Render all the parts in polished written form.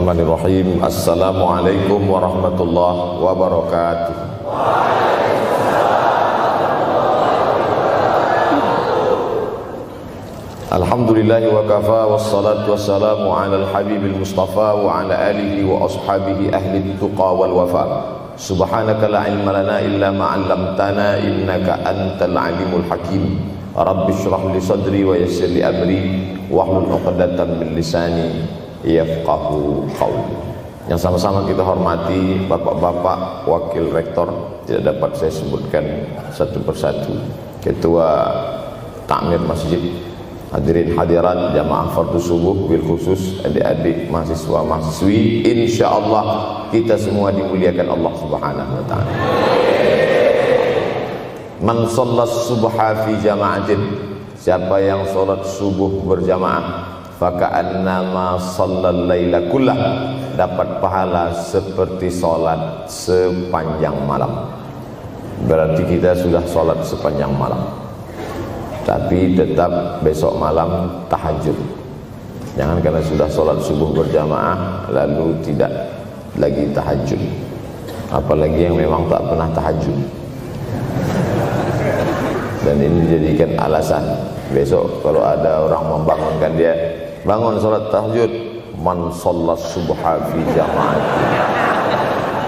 Bismillahirrahmanirrahim. Assalamualaikum warahmatullahi wabarakatuh. Alhamdulillahi wa kafa, wassalatu wassalamu ala al-habibil mustafa wa ala alihi wa ashabihi ahli tuqa wal wafa. Subhanaka la ilma lana illa ma 'allamtana innaka antal alimul hakim. Rabbi shrah li sadri wa yassir li amri wahlul 'uqdatam min lisani yafqahu qawli. Yang sama-sama kita hormati bapak-bapak wakil rektor, tidak dapat saya sebutkan satu persatu, ketua takmir masjid, hadirin hadirat jamaah fardhu subuh, bil khusus adik-adik mahasiswa mahasiswi, insyaallah kita semua dimuliakan Allah Subhanahu wa taala. Man shallas subha fi jama'atin, siapa yang salat subuh berjamaah, faka'annama shallal laila kullah, dapat pahala seperti salat sepanjang malam. Berarti kita sudah salat sepanjang malam, tapi tetap besok malam tahajud. Jangan karena sudah sholat subuh berjamaah lalu tidak lagi tahajud, apalagi yang memang tak pernah tahajud, dan ini dijadikan alasan. Besok kalau ada orang membangunkan dia, bangun sholat tahajud, man shallas subha fi jama'atin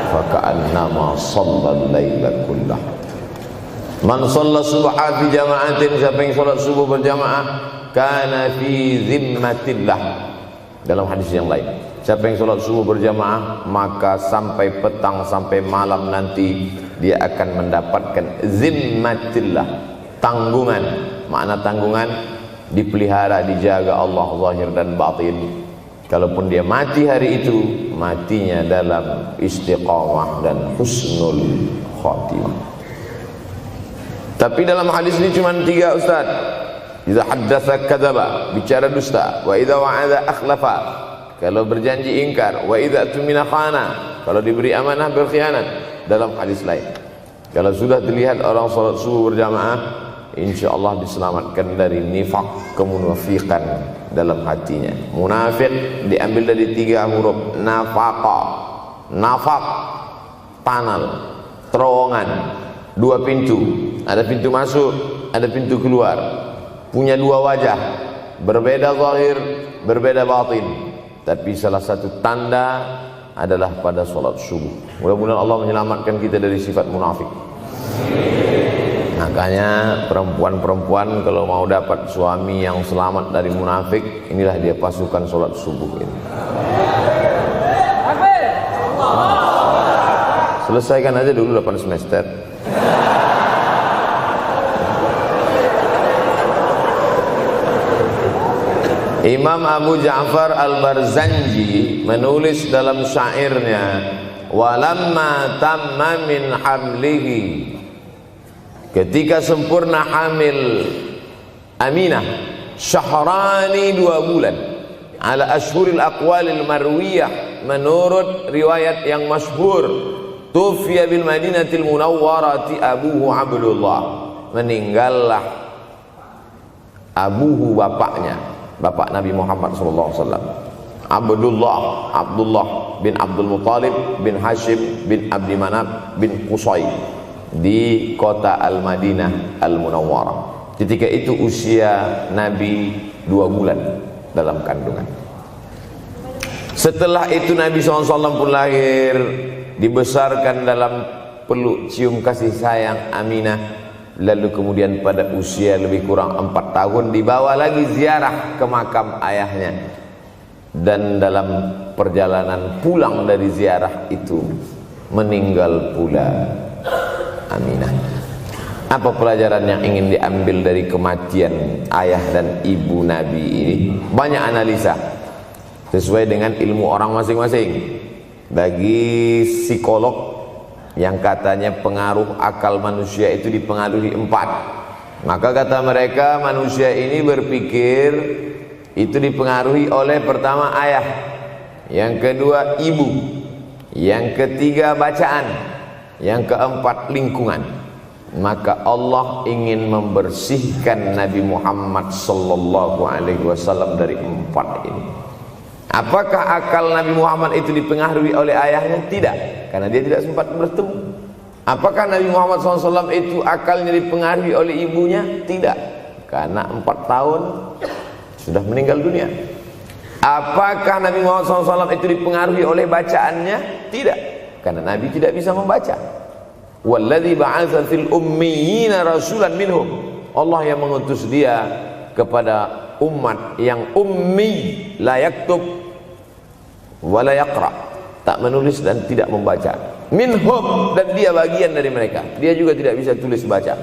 faka'annama shallal laila kullah. Man shalla subha fi jama'atin, siapa yang salat subuh berjamaah, kana fi zimmatillah. Dalam hadis yang lain, siapa yang salat subuh berjamaah, maka sampai petang sampai malam nanti dia akan mendapatkan zimmatillah, tanggungan. Makna tanggungan, dipelihara, dijaga Allah zahir dan batin. Kalaupun dia mati hari itu, matinya dalam istiqamah dan husnul khatimah. Tapi dalam hadis ini cuma 3 Ustaz. Idza haddatsa kadzaba, bicara dusta, wa idza wa'ada akhlafa, kalau berjanji ingkar, wa idza tumina khana, kalau diberi amanah berkhianat. Dalam hadis lain, kalau sudah dilihat orang salat subuh berjamaah, insyaallah diselamatkan dari nifaq, kemunafikan dalam hatinya. Munafik diambil dari 3 huruf, nafaqa, nafaq, panal, terowongan, 2 pintu, ada pintu masuk, ada pintu keluar, punya 2 wajah, berbeda zahir, berbeda batin. Tapi salah satu tanda adalah pada sholat subuh. Mudah-mudahan Allah menyelamatkan kita dari sifat munafik. Makanya perempuan-perempuan kalau mau dapat suami yang selamat dari munafik, inilah dia pasukan sholat subuh ini. Selesaikan aja dulu 8 semester. Imam Abu Ja'far Al-Barzanji menulis dalam syairnya, walamma tamma min hamlihi, ketika sempurna hamil Aminah, syahrani 2 bulan, ala ashhuril aqwalil marwiyah, menurut riwayat yang masyhur, tufiya bil madinatil munawwarati abuhu Abdullah, meninggallah abuhu, bapaknya, bapak Nabi Muhammad SAW, Abdullah bin Abdul Muttalib bin Hashim bin Abdi Manaf bin Qusay, di kota Al-Madinah Al-Munawwarah. Ketika itu usia Nabi 2 bulan dalam kandungan. Setelah itu Nabi SAW pun lahir, dibesarkan dalam peluk cium kasih sayang Aminah. Lalu kemudian pada usia lebih kurang 4 tahun dibawa lagi ziarah ke makam ayahnya. Dan dalam perjalanan pulang dari ziarah itu meninggal pula Aminah. Apa pelajaran yang ingin diambil dari kematian ayah dan ibu Nabi ini? Banyak analisa sesuai dengan ilmu orang masing-masing. Bagi psikolog yang katanya pengaruh akal manusia itu dipengaruhi 4, maka kata mereka manusia ini berpikir itu dipengaruhi oleh pertama ayah, yang kedua ibu, yang ketiga bacaan, yang keempat lingkungan. Maka Allah ingin membersihkan Nabi Muhammad sallallahu alaihi wasallam dari 4 ini. Apakah akal Nabi Muhammad itu dipengaruhi oleh ayahnya? Tidak, karena dia tidak sempat bertemu. Apakah Nabi Muhammad SAW itu akalnya dipengaruhi oleh ibunya? Tidak, karena 4 tahun sudah meninggal dunia. Apakah Nabi Muhammad SAW itu dipengaruhi oleh bacaannya? Tidak, karena Nabi tidak bisa membaca. Walladzi ba'atsa fil ummiyina rasulan minhum. Allah yang mengutus dia kepada umat yang ummi, la yaktub wa la yaqra, tak menulis dan tidak membaca. Minhum, dan dia bagian dari mereka, dia juga tidak bisa tulis baca.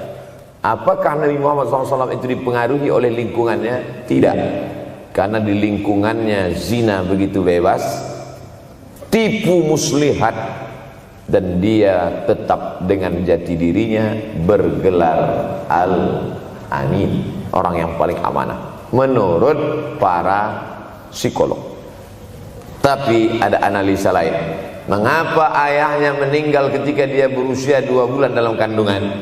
Apakah Nabi Muhammad SAW itu dipengaruhi oleh lingkungannya? Tidak, karena di lingkungannya zina begitu bebas, tipu muslihat, dan dia tetap dengan jati dirinya bergelar Al-Amin, orang yang paling amanah menurut para psikolog. Tapi ada analisa lain. Mengapa ayahnya meninggal ketika dia berusia 2 bulan dalam kandungan,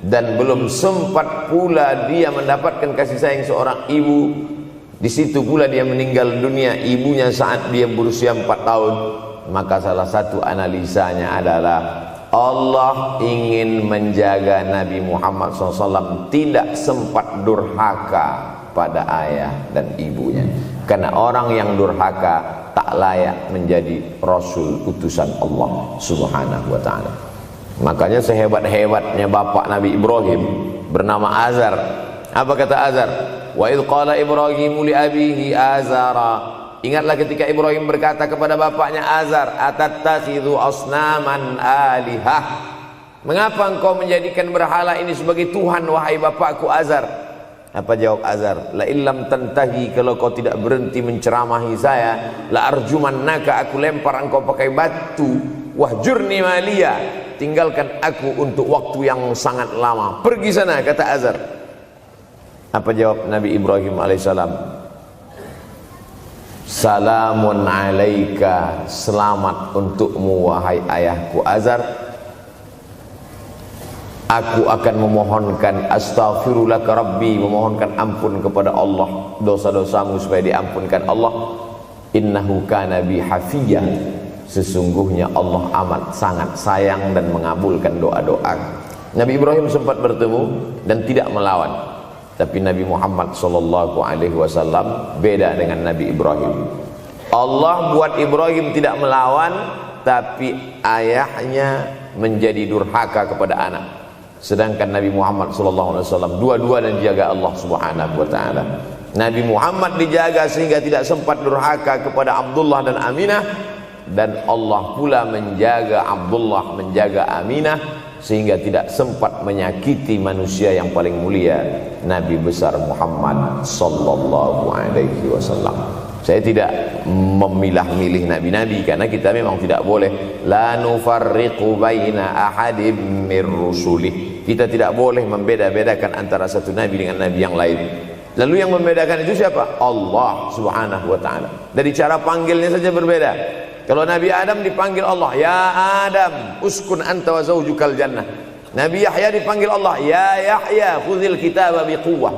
dan belum sempat pula dia mendapatkan kasih sayang seorang ibu? Di situ pula dia meninggal dunia, ibunya saat dia berusia 4 tahun. Maka salah satu analisanya adalah Allah ingin menjaga Nabi Muhammad SAW tidak sempat durhaka pada ayah dan ibunya, karena orang yang durhaka tak layak menjadi Rasul utusan Allah Subhanahu wa ta'ala. Makanya sehebat-hebatnya bapak Nabi Ibrahim bernama Azar. Apa kata Azar? Wa idh qala Ibrahimu li abihi Azara. Ingatlah ketika Ibrahim berkata kepada bapaknya Azar, atattakhidhu asnaman alihah. Mengapa engkau menjadikan berhala ini sebagai Tuhan, wahai bapakku Azar? Apa jawab Azar? La illam tantahi, kalau kau tidak berhenti menceramahi saya, la arjumannaka, aku lempar engkau pakai batu. Wahjurni maliya, tinggalkan aku untuk waktu yang sangat lama. Pergi sana, kata Azar. Apa jawab Nabi Ibrahim alaihissalam? Salamun alaika, selamat untukmu wahai ayahku Azar. Aku akan memohonkan astaghfirulaka rabbi, memohonkan ampun kepada Allah dosa-dosamu supaya diampunkan Allah. Innahu kana bi hafiyya, sesungguhnya Allah amat sangat sayang dan mengabulkan doa-doa. Nabi Ibrahim sempat bertemu dan tidak melawan. Tapi Nabi Muhammad SAW beda dengan Nabi Ibrahim. Allah buat Ibrahim tidak melawan, tapi ayahnya menjadi durhaka kepada anak. Sedangkan Nabi Muhammad SAW dua-dua dan dijaga Allah Subhanahu wa ta'ala. Nabi Muhammad dijaga sehingga tidak sempat durhaka kepada Abdullah dan Aminah, dan Allah pula menjaga Abdullah, menjaga Aminah, sehingga tidak sempat menyakiti manusia yang paling mulia, Nabi besar Muhammad sallallahu alaihi wasallam. Saya tidak memilah-milih nabi-nabi, karena kita memang tidak boleh la nufarriqu baina ahadim mir rusulih. Kita tidak boleh membeda-bedakan antara satu nabi dengan nabi yang lain. Lalu yang membedakan itu siapa? Allah Subhanahu wa ta'ala. Dari cara panggilnya saja berbeda. Kalau Nabi Adam dipanggil Allah, ya Adam uskun anta wa zawjukal jannah. Nabi Yahya dipanggil Allah, ya Yahya khudhil kitaba biquwwah.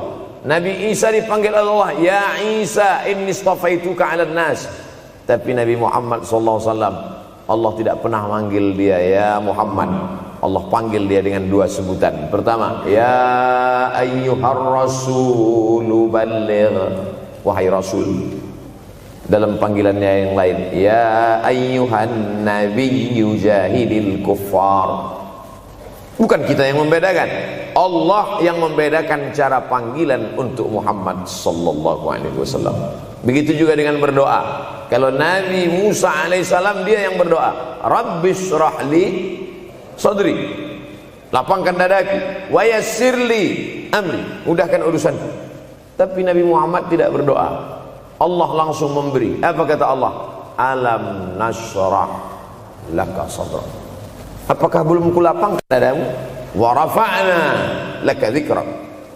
Nabi Isa dipanggil Allah, ya Isa inni istafaituka 'alan nas. Tapi Nabi Muhammad sallallahu alaihi wasallam, Allah tidak pernah manggil dia ya Muhammad. Allah panggil dia dengan 2 sebutan. Pertama, ya ayyuhar rasulu balligh, wahai rasul. Dalam panggilannya yang lain, ya ayyuhan nabiyyu jahidil kuffar. Bukan kita yang membedakan, Allah yang membedakan cara panggilan untuk Muhammad sallallahu alaihi wasallam. Begitu juga dengan berdoa. Kalau Nabi Musa alaihissalam, dia yang berdoa, Rabbis shrahli sadri, lapangkan dadaku, wa yassirli amri, mudahkan urusanku. Tapi Nabi Muhammad tidak berdoa, Allah langsung memberi. Apa kata Allah? Alam nashrah laka sadrak. Apakah belum kulapangkan dadamu? Wa rafa'na laka dzikrak,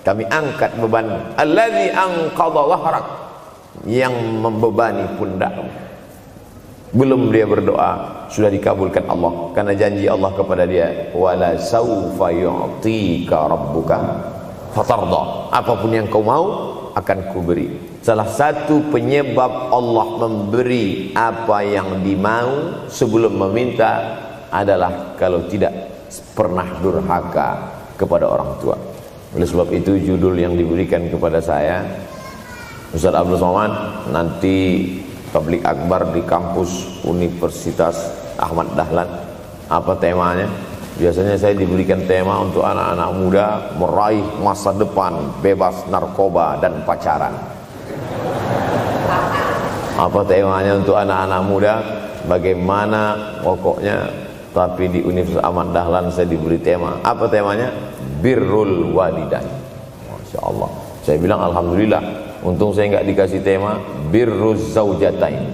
kami angkat beban. Allazi anqadha dhahrak, yang membebani pundakmu. Belum dia berdoa, sudah dikabulkan Allah, karena janji Allah kepada dia, wala saufa yu'tika rabbuka fatarda. Apapun yang kau mau akan kuberi. Salah satu penyebab Allah memberi apa yang dimau sebelum meminta adalah kalau tidak pernah durhaka kepada orang tua. Oleh sebab itu judul yang diberikan kepada saya, Ustaz Abdul Somad, nanti tablik akbar di kampus Universitas Ahmad Dahlan. Apa temanya? Biasanya saya diberikan tema untuk anak-anak muda meraih masa depan bebas narkoba dan pacaran. Apa temanya untuk anak-anak muda? Bagaimana pokoknya. Tapi di Universitas Ahmad Dahlan saya diberi tema. Apa temanya? Birrul walidain. Masya Allah. Saya bilang alhamdulillah. Untung saya nggak dikasih tema birruz zaujatain.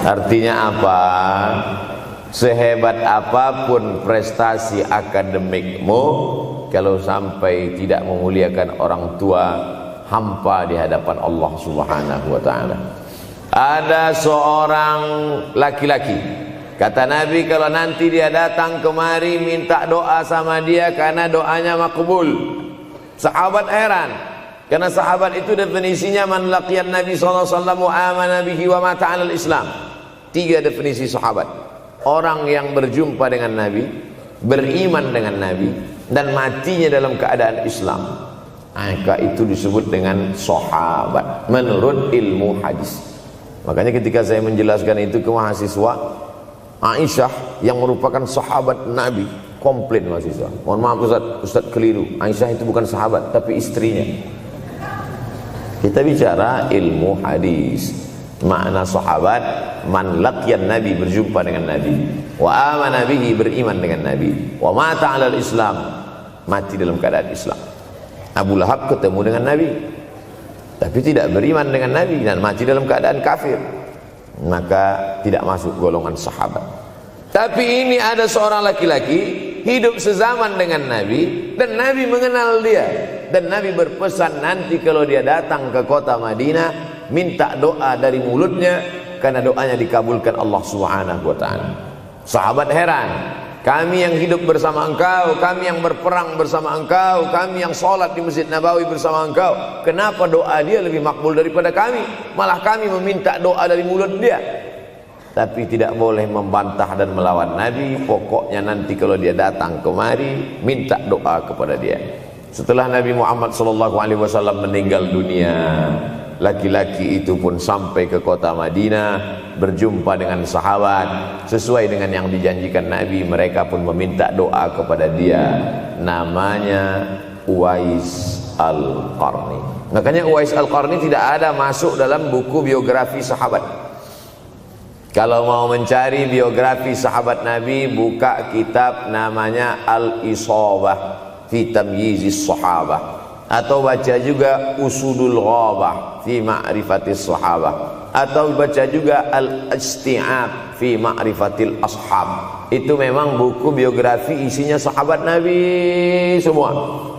Artinya apa? Sehebat apapun prestasi akademikmu, kalau sampai tidak memuliakan orang tua, hampa di hadapan Allah Subhanahu wa ta'ala. Ada seorang laki-laki, kata Nabi, kalau nanti dia datang kemari minta doa sama dia karena doanya makbul. Sahabat heran, karena sahabat itu definisinya man laqiyan Nabi sallallahu alaihi wasallam wa amana bihi wa mata 'alal Islam. 3 definisi sahabat. Orang yang berjumpa dengan Nabi, beriman dengan Nabi, dan matinya dalam keadaan Islam. Maka itu disebut dengan sahabat menurut ilmu hadis. Makanya ketika saya menjelaskan itu ke mahasiswa, Aisyah yang merupakan sahabat Nabi, komplain mahasiswa. Mohon maaf Ustaz keliru. Aisyah itu bukan sahabat tapi istrinya. Kita bicara ilmu hadis. Makna sahabat, man laqiyan Nabi, berjumpa dengan Nabi, wa amana bihi, beriman dengan Nabi, wa mata 'alal Islam, mati dalam keadaan Islam. Abu Lahab ketemu dengan Nabi tapi tidak beriman dengan Nabi dan mati dalam keadaan kafir, maka tidak masuk golongan sahabat. Tapi ini ada seorang laki-laki hidup sezaman dengan Nabi dan Nabi mengenal dia, dan Nabi berpesan nanti kalau dia datang ke kota Madinah minta doa dari mulutnya karena doanya dikabulkan Allah Subhanahu wa ta'ala. Sahabat heran, kami yang hidup bersama engkau, kami yang berperang bersama engkau, kami yang sholat di Masjid Nabawi bersama engkau, kenapa doa dia lebih makbul daripada kami? Malah kami meminta doa dari mulut dia. Tapi tidak boleh membantah dan melawan Nabi. Pokoknya nanti kalau dia datang kemari minta doa kepada dia. Setelah Nabi Muhammad SAW meninggal dunia, laki-laki itu pun sampai ke kota Madinah, berjumpa dengan sahabat. Sesuai dengan yang dijanjikan Nabi, mereka pun meminta doa kepada dia. Namanya Uwais Al-Qarni. Makanya Uwais Al-Qarni tidak ada masuk dalam buku biografi sahabat. Kalau mau mencari biografi sahabat Nabi, buka kitab namanya Al-Isabah fi Tamyizis Sahabah, atau baca juga Usudul Ghabah fi Ma'rifatis Sahabah, atau baca juga Al-Isti'ab fi Ma'rifatil Ashab. Itu memang buku biografi isinya sahabat Nabi semua.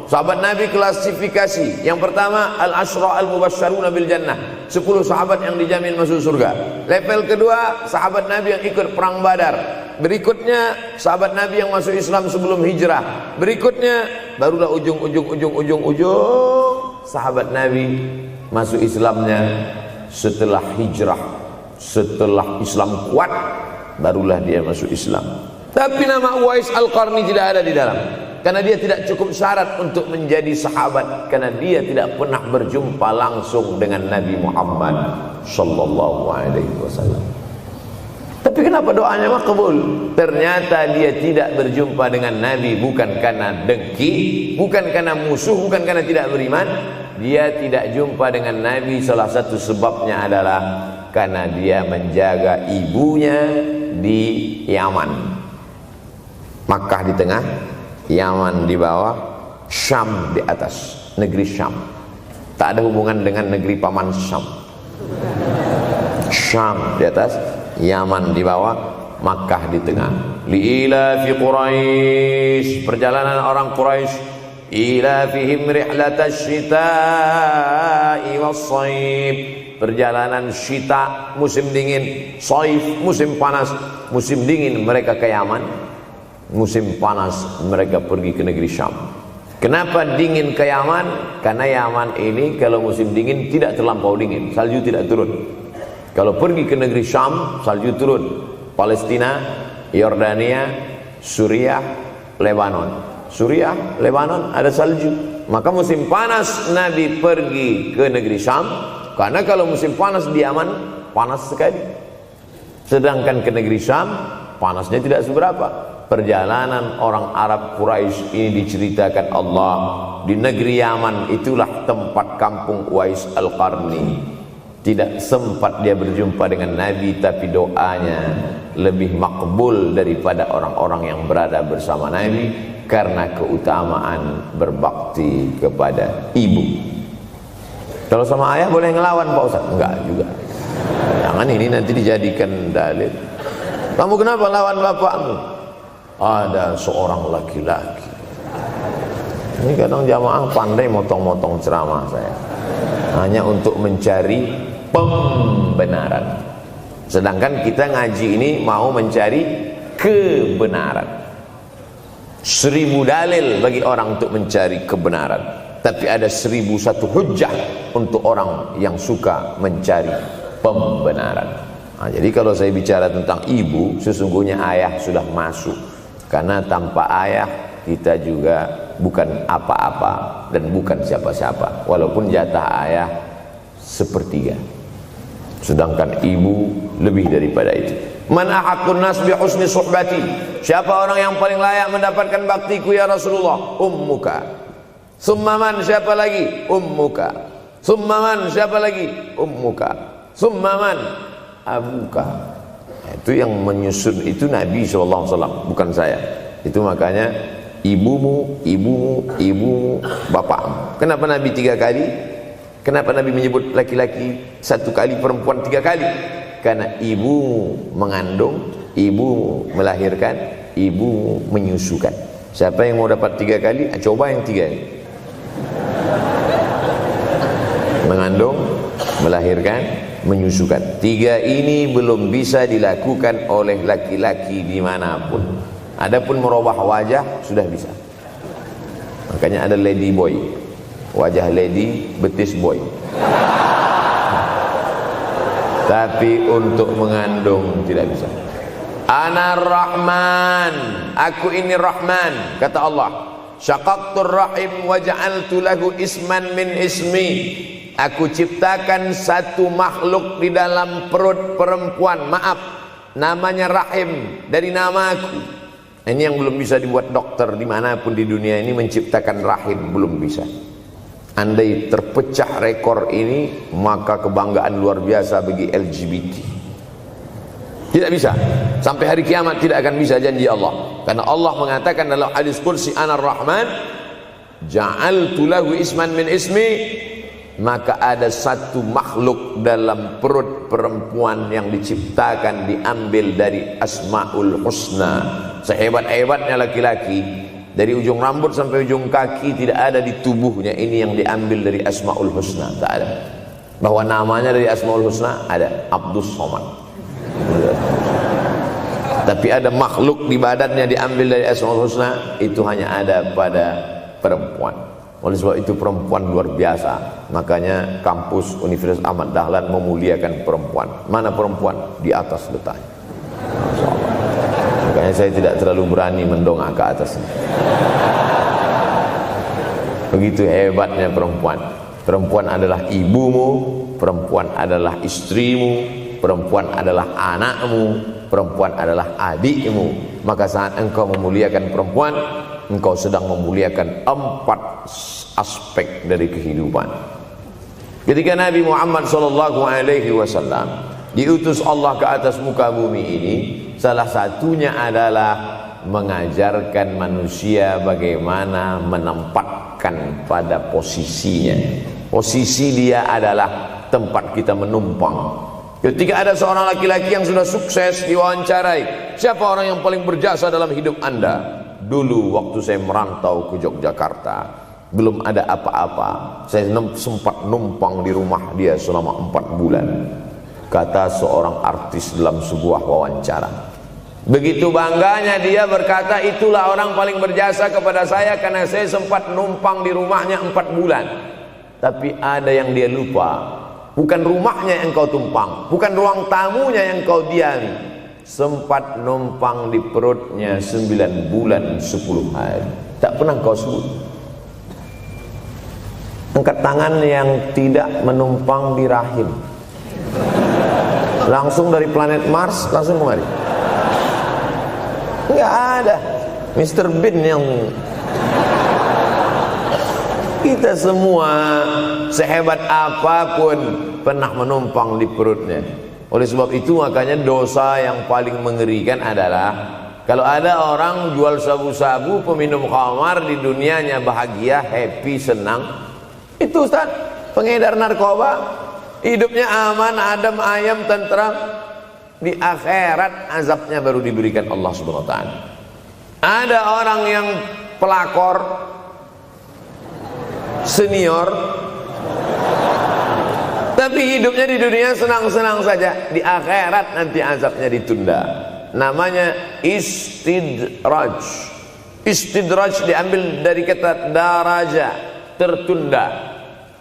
Sahabat Nabi klasifikasi. Yang pertama, Al-Ashra Al-Mubasysyaruna bil Jannah, 10 sahabat yang dijamin masuk surga. Level kedua, sahabat Nabi yang ikut perang Badar. Berikutnya, sahabat Nabi yang masuk Islam sebelum hijrah. Berikutnya, barulah ujung sahabat Nabi masuk Islamnya setelah hijrah, setelah Islam kuat, barulah dia masuk Islam. Tapi nama Uwais Al-Qarni tidak ada di dalam, karena dia tidak cukup syarat untuk menjadi sahabat, karena dia tidak pernah berjumpa langsung dengan Nabi Muhammad sallallahu alaihi wasallam. Tapi kenapa doanya makbul? Ternyata dia tidak berjumpa dengan Nabi bukan karena dengki, bukan karena musuh, bukan karena tidak beriman. Dia tidak jumpa dengan Nabi, salah satu sebabnya adalah karena dia menjaga ibunya di Yaman. Makkah di tengah, Yaman di bawah, Syam di atas, negeri Syam. Tak ada hubungan dengan negeri paman Syam. Syam di atas, Yaman di bawah, Makkah di tengah. Liila fi Quraisy, perjalanan orang Quraisy. Ila fihim rihlatash syita'i was-shaib, perjalanan syita musim dingin, shaif musim panas. Musim dingin mereka ke Yaman, musim panas mereka pergi ke negeri Syam. Kenapa dingin ke Yaman? Karena Yaman ini kalau musim dingin tidak terlampau dingin, salju tidak turun. Kalau pergi ke negeri Syam, salju turun. Palestina, Yordania, Suriah, Lebanon. Suriah, Lebanon ada salju. Maka musim panas Nabi pergi ke negeri Syam, karena kalau musim panas di Yaman panas sekali. Sedangkan ke negeri Syam panasnya tidak seberapa. Perjalanan orang Arab Quraisy ini diceritakan Allah, di negeri Yaman itulah tempat kampung Uwais Al-Qarni. Tidak sempat dia berjumpa dengan Nabi, tapi doanya lebih makbul daripada orang-orang yang berada bersama Nabi, karena keutamaan berbakti kepada ibu. Kalau sama ayah boleh ngelawan Pak Ustaz? Enggak juga. Jangan ini nanti dijadikan dalil. Kamu kenapa lawan bapakmu? Ada seorang laki-laki. Ini kadang jamaah pandai motong-motong ceramah saya, hanya untuk mencari pembenaran. Sedangkan kita ngaji ini mau mencari kebenaran. 1000 dalil bagi orang untuk mencari kebenaran, tapi ada 1001 hujjah untuk orang yang suka mencari pembenaran. Nah, jadi kalau saya bicara tentang ibu, sesungguhnya ayah sudah masuk. Karena tanpa ayah kita juga bukan apa-apa dan bukan siapa-siapa, walaupun jatah ayah sepertiga, sedangkan ibu lebih daripada itu. Man ahaqqun nas bi husni suhbati, siapa orang yang paling layak mendapatkan baktiku ya Rasulullah? Ummuka. Summa man, siapa lagi? Ummuka. Summa man, siapa lagi? Ummuka. Summa man, abuka. Itu yang menyusun itu Nabi SAW, bukan saya. Itu makanya ibumu, ibumu, ibumu, bapakmu. Kenapa Nabi 3 kali? Kenapa Nabi menyebut laki-laki 1 kali, perempuan 3 kali? Karena ibumu mengandung, ibumu melahirkan, ibumu menyusukan. Siapa yang mau dapat 3 kali? Coba yang 3 ini. Mengandung, melahirkan, menyusukan. 3 ini belum bisa dilakukan oleh laki-laki dimanapun. Adapun merubah wajah sudah bisa. Makanya ada lady boy, wajah lady, betis boy. Tapi untuk mengandung tidak bisa. Ana Rahman, aku ini Rahman, kata Allah. Syaqaqtur rahim wa ja'altu lahu isman min ismi. Aku ciptakan satu makhluk di dalam perut perempuan, maaf, namanya rahim, dari namaku. Ini yang belum bisa dibuat dokter dimanapun di dunia ini, menciptakan rahim, belum bisa. Andai terpecah rekor ini, maka kebanggaan luar biasa bagi LGBT. Tidak bisa, sampai hari kiamat tidak akan bisa, janji Allah. Karena Allah mengatakan dalam hadis qudsi, Ana Rahman ja'altu lahu isman min ismi. Maka ada satu makhluk dalam perut perempuan yang diciptakan, diambil dari Asmaul Husna. Sehebat-hebatnya laki-laki, dari ujung rambut sampai ujung kaki tidak ada di tubuhnya ini yang diambil dari Asmaul Husna, tak ada. Bahwa namanya dari Asmaul Husna ada, Abdus Somad. Tapi ada makhluk di badannya diambil dari Asmaul Husna, itu hanya ada pada perempuan. Oleh sebab itu perempuan luar biasa. Makanya kampus Universitas Ahmad Dahlan memuliakan perempuan. Mana perempuan? Di atas letaknya. Makanya saya tidak terlalu berani mendongak ke atas. Begitu hebatnya perempuan. Perempuan adalah ibumu, perempuan adalah istrimu, perempuan adalah anakmu, perempuan adalah adikmu. Maka saat engkau memuliakan perempuan, engkau sedang memuliakan 4 aspek dari kehidupan. Ketika Nabi Muhammad SAW diutus Allah ke atas muka bumi ini, salah satunya adalah mengajarkan manusia bagaimana menempatkan pada posisinya. Posisi dia adalah tempat kita menumpang. Ketika ada seorang laki-laki yang sudah sukses diwawancarai, siapa orang yang paling berjasa dalam hidup Anda? Dulu waktu saya merantau ke Yogyakarta, belum ada apa-apa, saya sempat numpang di rumah dia selama 4 bulan. Kata seorang artis dalam sebuah wawancara, Begitu bangganya dia berkata, itulah orang paling berjasa kepada saya karena saya sempat numpang di rumahnya 4 bulan. Tapi ada yang dia lupa, bukan rumahnya yang kau tumpang, bukan ruang tamunya yang kau diami, sempat numpang di perutnya 9 bulan 10 hari. Tak pernah kau sebut. Angkat tangan yang tidak menumpang di rahim, langsung dari planet Mars langsung kemari. Enggak ada. Mr. Bean yang kita semua sehebat apapun pernah menumpang di perutnya. Oleh sebab itu makanya dosa yang paling mengerikan adalah kalau ada orang jual sabu-sabu, peminum khamar, di dunianya bahagia, happy, senang. Itu Ustaz, pengedar narkoba, hidupnya aman, adem, ayam, tentram. Di akhirat azabnya baru diberikan Allah Subhanahu wa taala. Ada orang yang pelakor senior tapi hidupnya di dunia senang-senang saja, di akhirat nanti azabnya ditunda. Namanya istidraj. Istidraj diambil dari kata daraja, tertunda.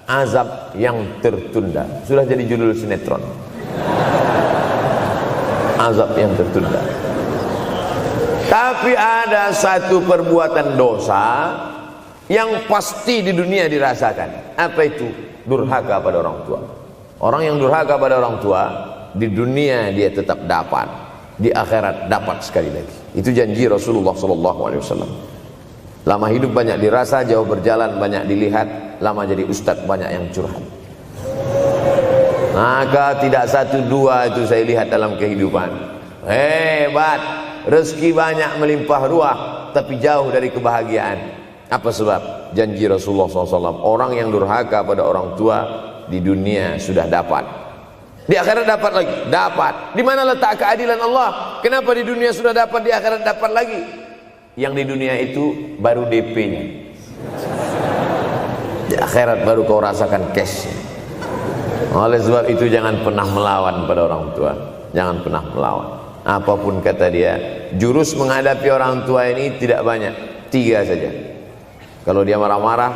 Azab yang tertunda. Sudah jadi judul sinetron. Azab yang tertunda. Tapi ada satu perbuatan dosa yang pasti di dunia dirasakan. Apa itu? Durhaka pada orang tua. Orang yang durhaka pada orang tua, di dunia dia tetap dapat, di akhirat dapat sekali lagi. Itu janji Rasulullah SAW. Lama hidup banyak dirasa, jauh berjalan banyak dilihat, lama jadi ustadz banyak yang curhat. Maka tidak 1 2 itu saya lihat dalam kehidupan. Hebat, rezeki banyak melimpah ruah, tapi jauh dari kebahagiaan. Apa sebab? Janji Rasulullah SAW. Orang yang durhaka pada orang tua di dunia sudah dapat, di akhirat dapat lagi. Dapat. Di mana letak keadilan Allah? Kenapa di dunia sudah dapat, di akhirat dapat lagi? Yang di dunia itu baru DP-nya, di akhirat baru kau rasakan cash-nya. Oleh sebab itu jangan pernah melawan pada orang tua. Jangan pernah melawan. Apapun kata dia, jurus menghadapi orang tua ini tidak banyak, 3 saja. Kalau dia marah-marah,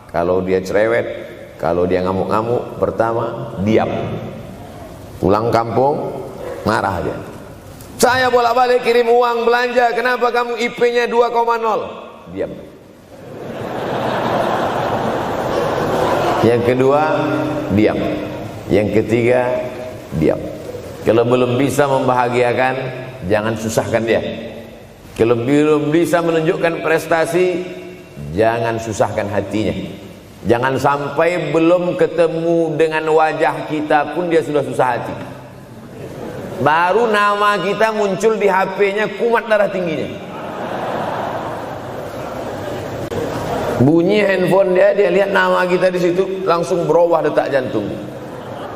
kalau dia cerewet, kalau dia ngamuk-ngamuk, pertama diam. Pulang kampung marah dia. Saya bolak-balik kirim uang belanja, kenapa kamu IP-nya 2,0? Diam. Yang kedua, diam. Yang ketiga, diam. Kalau belum bisa membahagiakan, jangan susahkan dia. Kalau belum bisa menunjukkan prestasi, jangan susahkan hatinya. Jangan sampai belum ketemu dengan wajah kita pun dia sudah susah hati. Baru nama kita muncul di HP-nya, kumat darah tingginya. Bunyi handphone dia lihat nama kita di situ, langsung berubah detak jantung.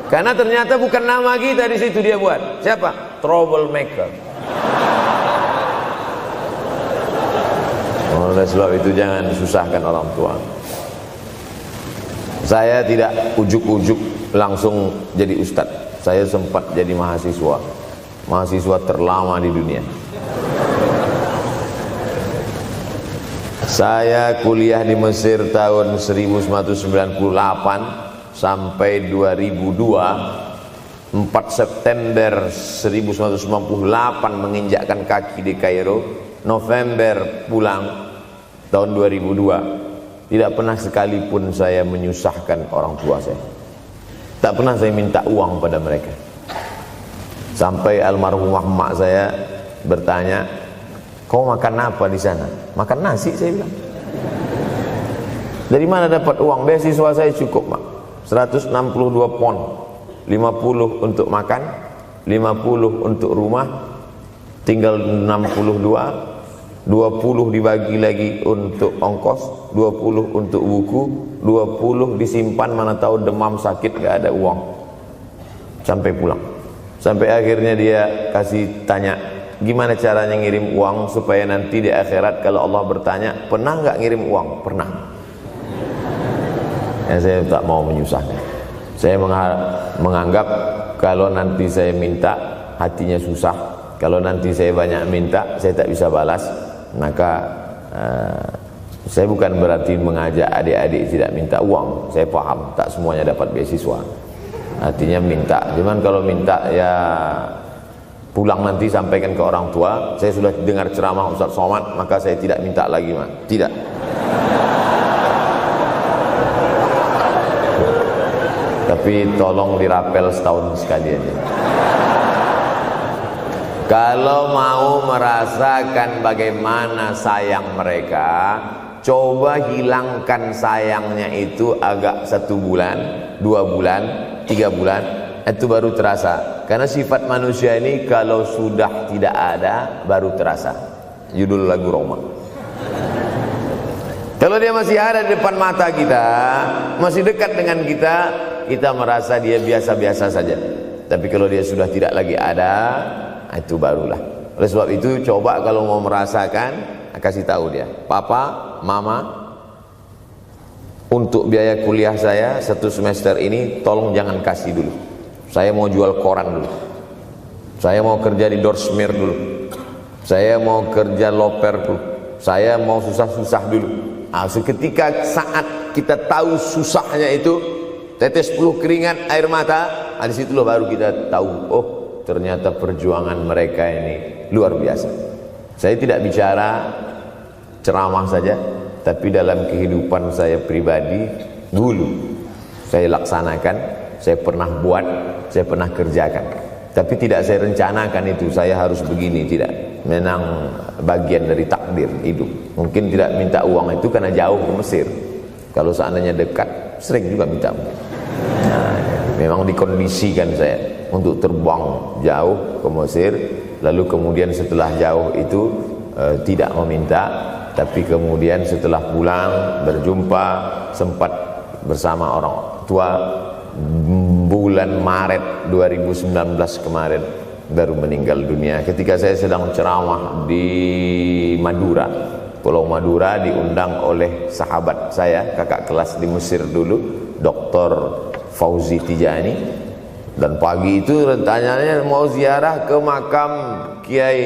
Karena ternyata bukan nama kita di situ dia buat. Siapa? Troublemaker. Oleh sebab itu jangan susahkan orang tua. Saya tidak ujuk-ujuk langsung jadi ustadz. Saya sempat jadi mahasiswa terlama di dunia. Saya kuliah di Mesir tahun 1998 sampai 2002. 4 September 1998 menginjakkan kaki di Kairo. November pulang tahun 2002. Tidak pernah sekalipun saya menyusahkan orang tua saya. Tak pernah saya minta uang pada mereka. Sampai almarhumah emak saya bertanya, "Kau makan apa di sana?" "Makan nasi," saya bilang. "Dari mana dapat uang?" "Beasiswa saya cukup, Mak. 162 pon. 50 untuk makan, 50 untuk rumah, tinggal 62. 20 dibagi lagi untuk ongkos, 20 untuk buku, 20 disimpan, mana tahu demam sakit gak ada uang." Sampai pulang. Sampai akhirnya dia kasih tanya, "Gimana caranya ngirim uang supaya nanti di akhirat kalau Allah bertanya, pernah gak ngirim uang?" "Pernah." Ya, saya tak mau menyusahkan. Saya menganggap kalau nanti saya minta hatinya susah, Kalau nanti saya banyak minta, saya tak bisa balas, maka saya bukan berarti mengajak adik-adik tidak minta uang. Saya paham, tak semuanya dapat beasiswa. Artinya minta. Cuman kalau minta ya pulang nanti sampaikan ke orang tua, saya sudah dengar ceramah Ustaz Somad, maka saya tidak minta lagi, Mas. Tidak. Tapi tolong dirapel setahun sekali aja. Kalau mau merasakan bagaimana sayang mereka, coba hilangkan sayangnya itu agak 1 bulan, 2 bulan, 3 bulan, itu baru terasa. Karena sifat manusia ini kalau sudah tidak ada baru terasa. Judul lagu Roma. Kalau dia masih ada di depan mata kita, masih dekat dengan kita, kita merasa dia biasa-biasa saja. Tapi kalau dia sudah tidak lagi ada, itu barulah. Oleh sebab itu coba kalau mau merasakan, kasih tahu dia, papa, mama, untuk biaya kuliah saya 1 semester ini tolong jangan kasih dulu. Saya mau jual koran dulu, saya mau kerja di Dorsmir dulu, saya mau kerja loper dulu, saya mau susah-susah dulu. Seketika saat kita tahu susahnya itu, tetes peluh keringat, air mata, di situ baru kita tahu, oh ternyata perjuangan mereka ini luar biasa. Saya tidak bicara ceramah saja, tapi dalam kehidupan saya pribadi dulu saya laksanakan, saya pernah buat, saya pernah kerjakan. Tapi tidak saya rencanakan itu, saya harus begini, tidak. Memang bagian dari takdir hidup. Mungkin tidak minta uang itu karena jauh ke Mesir. Kalau seandainya dekat, sering juga minta. Nah, memang dikondisikan saya untuk terbang jauh ke Mesir, lalu kemudian setelah jauh itu tidak meminta, tapi kemudian setelah pulang berjumpa, sempat bersama orang tua. Bulan Maret 2019 kemarin baru meninggal dunia ketika saya sedang ceramah di Madura, Pulau Madura, diundang oleh sahabat saya, kakak kelas di Mesir dulu, Dr. Fauzi Tijani. Dan pagi itu rencananya mau ziarah ke makam Kiai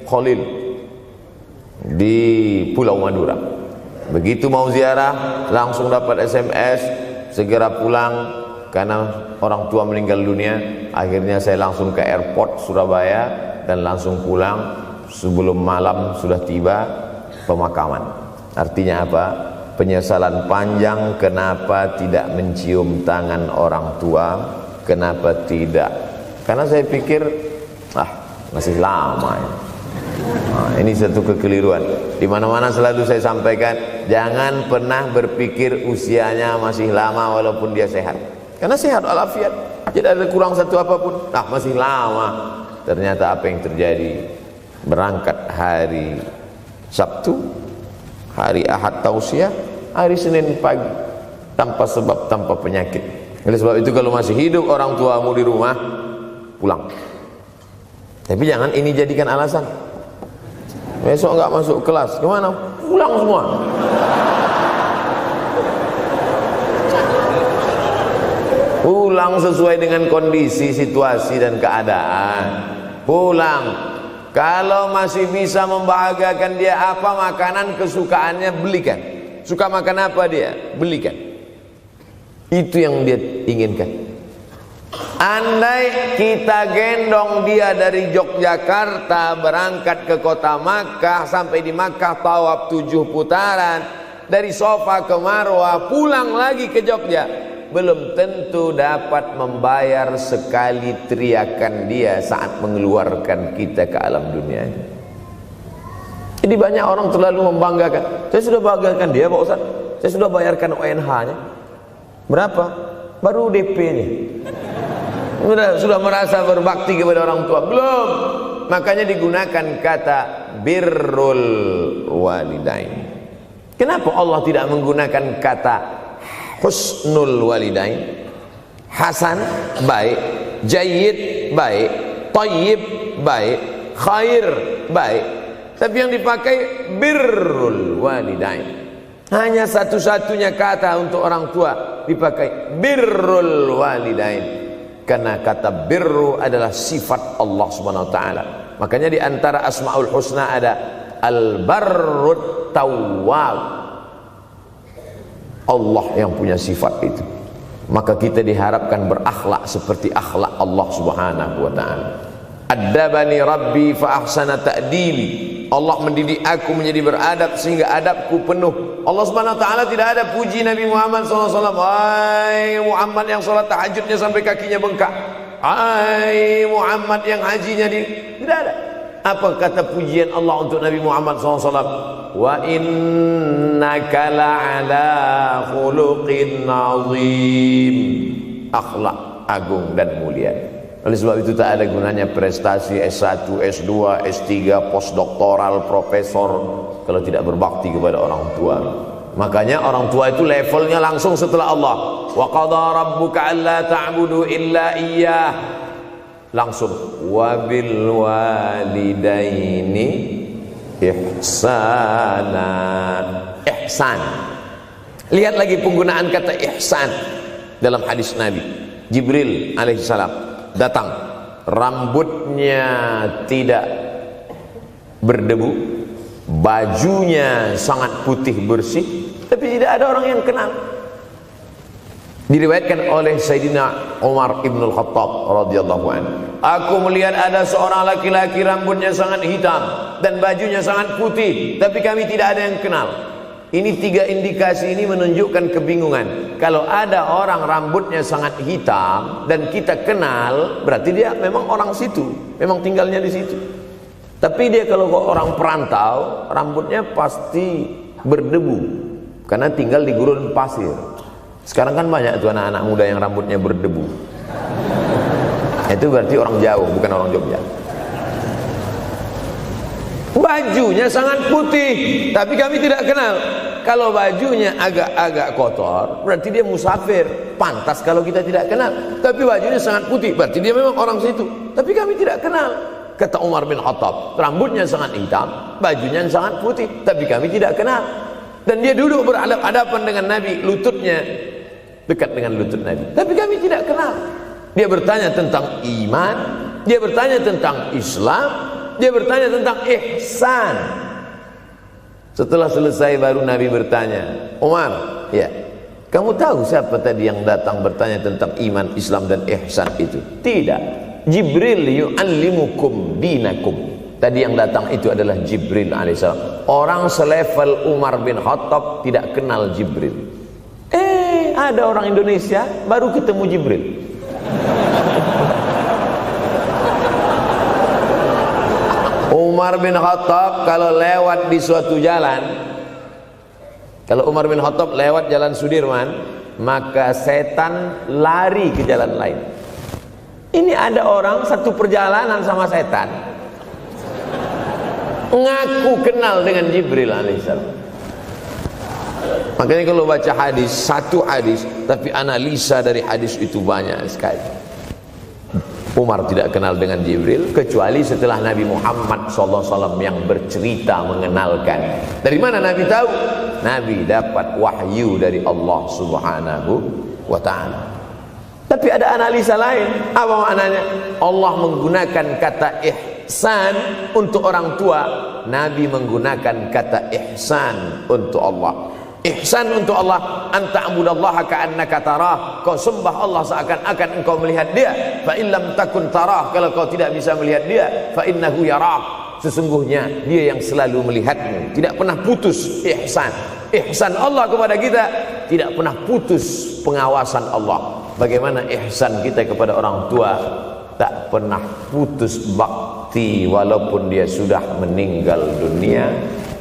Khalil di Pulau Madura. Begitu mau ziarah langsung dapat SMS, segera pulang karena orang tua meninggal dunia. Akhirnya saya langsung ke airport Surabaya dan langsung pulang. Sebelum malam sudah tiba pemakaman. Artinya apa? Penyesalan panjang, kenapa tidak mencium tangan orang tua, kenapa tidak. Karena saya pikir masih lama ya. Nah, ini satu kekeliruan. Di mana-mana selalu saya sampaikan, jangan pernah berpikir usianya masih lama walaupun dia sehat. Karena sehat walafiat, tidak ada kurang satu apapun. Masih lama. Ternyata apa yang terjadi? Berangkat hari Sabtu, hari Ahad tausiah, hari Senin pagi, tanpa sebab, tanpa penyakit. Oleh sebab itu kalau masih hidup orang tuamu di rumah, pulang. Tapi jangan ini jadikan alasan. Besok enggak masuk kelas, kemana? Pulang semua. Pulang sesuai dengan kondisi, situasi dan keadaan. Pulang. Kalau masih bisa membahagiakan dia apa makanan kesukaannya, belikan. Suka makan apa dia? Belikan. Itu yang dia inginkan. Andai kita gendong dia dari Yogyakarta berangkat ke kota Makkah, sampai di Makkah tawaf 7 putaran, dari Safa ke Marwah, pulang lagi ke Jogja, belum tentu dapat membayar sekali teriakan dia saat mengeluarkan kita ke alam dunia. Jadi banyak orang terlalu membanggakan. Saya sudah banggakan dia Pak Ustaz, saya sudah bayarkan ONH-nya. Berapa? Baru DP-nya. Sudah merasa berbakti kepada orang tua? Belum. Makanya digunakan kata birrul walidain. Kenapa Allah tidak menggunakan kata husnul walidain? Hasan baik, jayyid baik, thayyib baik, khair baik. Tapi yang dipakai birrul walidain. Hanya satu-satunya kata untuk orang tua dipakai birrul walidain. Karena kata birru adalah sifat Allah Subhanahu wa taala. Makanya di antara Asmaul Husna ada Al-Barrut Tawwab. Allah yang punya sifat itu. Maka kita diharapkan berakhlak seperti akhlak Allah Subhanahu wa taala. Addabani Rabbi fa ahsana ta'dili. Allah mendidik aku menjadi beradab sehingga adabku penuh. Allah Subhanahu wa taala tidak ada puji Nabi Muhammad SAW. Hai Muhammad yang salat tahajudnya sampai kakinya bengkak. Hai Muhammad yang hajinya tidak ada. Apa kata pujian Allah untuk Nabi Muhammad SAW? Wa innaka la'ala khuluqin azim. Akhlak agung dan mulia. Oleh sebab itu tak ada gunanya prestasi S1, S2, S3, postdoktoral, profesor kalau tidak berbakti kepada orang tua. Makanya orang tua itu levelnya langsung setelah Allah. Wa qadha rabbuka alla ta'budu illa iyyah. Langsung wa bil walidaini ihsana. Ihsan. Lihat lagi penggunaan kata ihsan dalam hadis Nabi. Jibril alaihissalam datang, rambutnya tidak berdebu, bajunya sangat putih bersih, tapi tidak ada orang yang kenal. Diriwayatkan oleh Sayyidina Umar ibn al-Khattab radhiyallahu anhu, aku melihat ada seorang laki-laki rambutnya sangat hitam dan bajunya sangat putih, tapi kami tidak ada yang kenal. Ini tiga indikasi ini menunjukkan kebingungan. Kalau ada orang rambutnya sangat hitam dan kita kenal, berarti dia memang orang situ, memang tinggalnya di situ. Tapi dia kalau orang perantau, rambutnya pasti berdebu karena tinggal di gurun pasir. Sekarang kan banyak tuh anak-anak muda yang rambutnya berdebu. Itu berarti orang jauh, bukan orang Jogja. Bajunya sangat putih, tapi kami tidak kenal. Kalau bajunya agak-agak kotor, berarti dia musafir. Pantas kalau kita tidak kenal. Tapi bajunya sangat putih, berarti dia memang orang situ. Tapi kami tidak kenal. Kata Umar bin Khattab, rambutnya sangat hitam, bajunya sangat putih, tapi kami tidak kenal. Dan dia duduk berhadapan dengan Nabi, lututnya dekat dengan lutut Nabi, tapi kami tidak kenal. Dia bertanya tentang iman, dia bertanya tentang Islam, dia bertanya tentang ihsan. Setelah selesai baru Nabi bertanya, Umar, ya, kamu tahu siapa tadi yang datang bertanya tentang iman, Islam dan ihsan itu? Tidak, Jibril yu'allimukum dinakum. Tadi yang datang itu adalah Jibril alaihissalam. Orang selevel Umar bin Khattab tidak kenal Jibril. Ada orang Indonesia baru ketemu Jibril. Umar bin Khattab kalau lewat di suatu jalan, kalau Umar bin Khattab lewat jalan Sudirman, maka setan lari ke jalan lain. Ini ada orang satu perjalanan sama setan, ngaku kenal dengan Jibril alaihissalam. Makanya kalau baca hadis, satu hadis, tapi analisa dari hadis itu banyak sekali. Umar tidak kenal dengan Jibril kecuali setelah Nabi Muhammad SAW yang bercerita mengenalkan. Dari mana Nabi tahu? Nabi dapat wahyu dari Allah Subhanahu wa ta'ala. Tapi ada analisa lain. Apa maknanya? Allah menggunakan kata ihsan untuk orang tua, Nabi menggunakan kata ihsan untuk Allah. Ihsan untuk Allah, anta'budallaha ka'annaka tarah, kau sembah Allah seakan-akan engkau melihat dia. Fa in lam takun tarah, kalau kau tidak bisa melihat dia, fa innahu yarak, sesungguhnya dia yang selalu melihatmu. Tidak pernah putus ihsan. Ihsan Allah kepada kita, tidak pernah putus pengawasan Allah. Bagaimana ihsan kita kepada orang tua? Tak pernah putus bakti walaupun dia sudah meninggal dunia.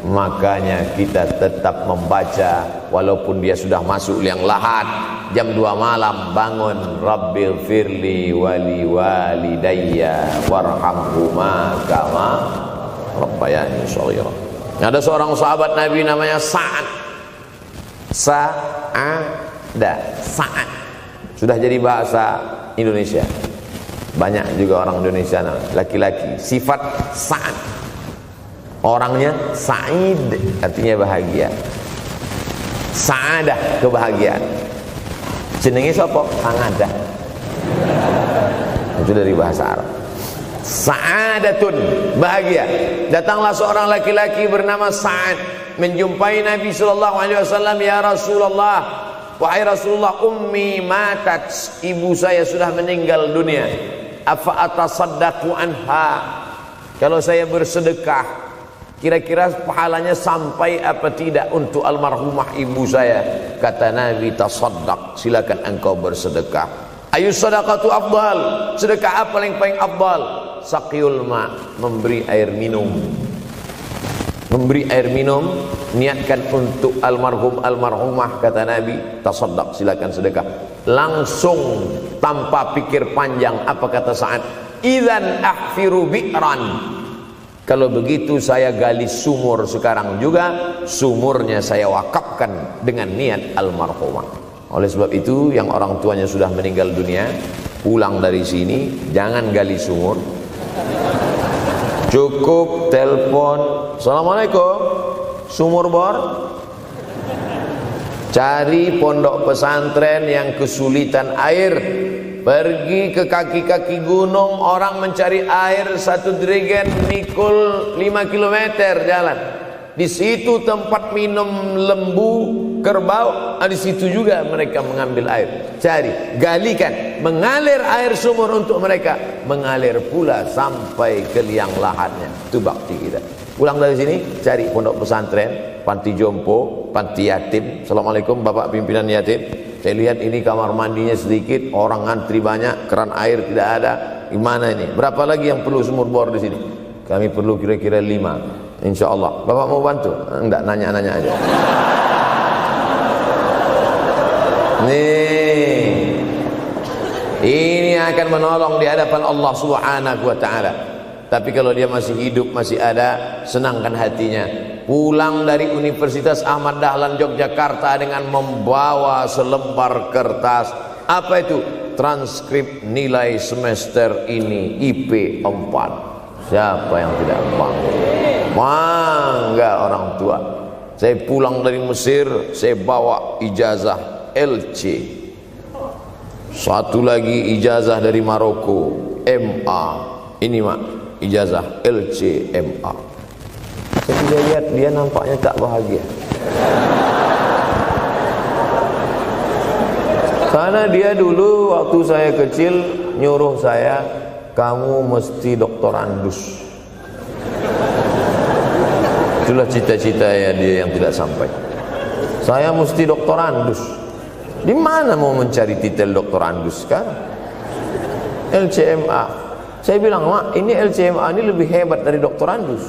Makanya kita tetap membaca walaupun dia sudah masuk liang lahat, jam 2 malam bangun, Rabbil firli wali walidayya warhamhuma kama rabbayani shaghira. Ada seorang sahabat Nabi namanya Sa'ad. Sa'ad sudah jadi bahasa Indonesia. Banyak juga orang Indonesia laki-laki sifat Sa'ad. Orangnya Sa'id, artinya bahagia. Sa'adah, kebahagiaan. Jenenge sapa? Sa'adah. Itu dari bahasa Arab. Sa'adatun, bahagia. Datanglah seorang laki-laki bernama Sa'ad menjumpai Nabi sallallahu alaihi wasallam. Ya Rasulullah, wahai Rasulullah, ummi matat, ibu saya sudah meninggal dunia. Afa atasaddaqu anha, kalau saya bersedekah kira-kira pahalanya sampai apa tidak untuk almarhumah ibu saya? Kata Nabi, tasaddaq, silakan engkau bersedekah. Ayu sadaqatu afdal, sedekah apa yang paling afdal? Saqiyul ma, memberi air minum. Memberi air minum, niatkan untuk almarhum almarhumah, kata Nabi, tasaddaq, silakan sedekah. Langsung tanpa pikir panjang, apa kata Sa'ad? Idzan ahfiru bi'ran, kalau begitu saya gali sumur sekarang juga, sumurnya saya wakafkan dengan niat almarhumah. Oleh sebab itu, yang orang tuanya sudah meninggal dunia, pulang dari sini jangan gali sumur, cukup telepon, assalamualaikum, sumur bor. Cari pondok pesantren yang kesulitan air, pergi ke kaki-kaki gunung, orang mencari air, satu jerigen mikul 5 km jalan. Di situ tempat minum lembu, kerbau, di situ juga mereka mengambil air. Cari, galikan, mengalir air sumur untuk mereka, mengalir pula sampai ke liang lahatnya. Itu bakti kita. Pulang dari sini, cari pondok pesantren, panti jompo, panti yatim. Assalamualaikum Bapak pimpinan yatim, saya lihat ini kamar mandinya sedikit, orang ngantri banyak, keran air tidak ada. Gimana ini? Berapa lagi yang perlu sumur bor di sini? Kami perlu kira-kira 5. Insya Allah. Bapak mau bantu? Enggak, nanya-nanya aja. Nih, ini akan menolong di hadapan Allah Subhanahu wa Ta'ala. Tapi kalau dia masih hidup, masih ada, senangkan hatinya. Pulang dari Universitas Ahmad Dahlan Yogyakarta dengan membawa selembar kertas. Apa itu? Transkrip nilai semester ini IP 4. Siapa yang tidak bangga? Bangga orang tua. Saya pulang dari Mesir, saya bawa ijazah LC. Satu lagi ijazah dari Maroko, MA. Ini mak, ijazah LC MA. Saya tidak lihat dia nampaknya tak bahagia. Karena dia dulu waktu saya kecil nyuruh saya, kamu mesti doktorandus. Itulah cita-cita ya dia yang tidak sampai. Saya mesti doktorandus. Di mana mau mencari titel doktorandus sekarang? LCMA. Saya bilang, mak, ini LCMA ini lebih hebat dari doktorandus.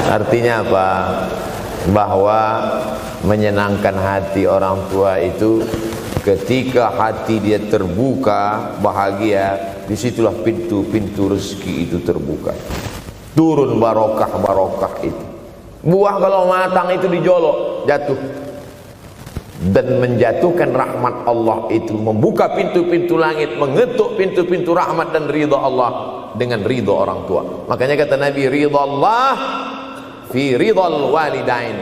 Artinya apa? Bahwa menyenangkan hati orang tua itu ketika hati dia terbuka, bahagia, disitulah pintu-pintu rezeki itu terbuka. Turun barokah-barokah itu. Buah kalau matang itu dijolok, jatuh. Dan menjatuhkan rahmat Allah itu, membuka pintu-pintu langit, mengetuk pintu-pintu rahmat dan ridha Allah dengan ridha orang tua. Makanya kata Nabi, ridha Allah fi ridhal walidain.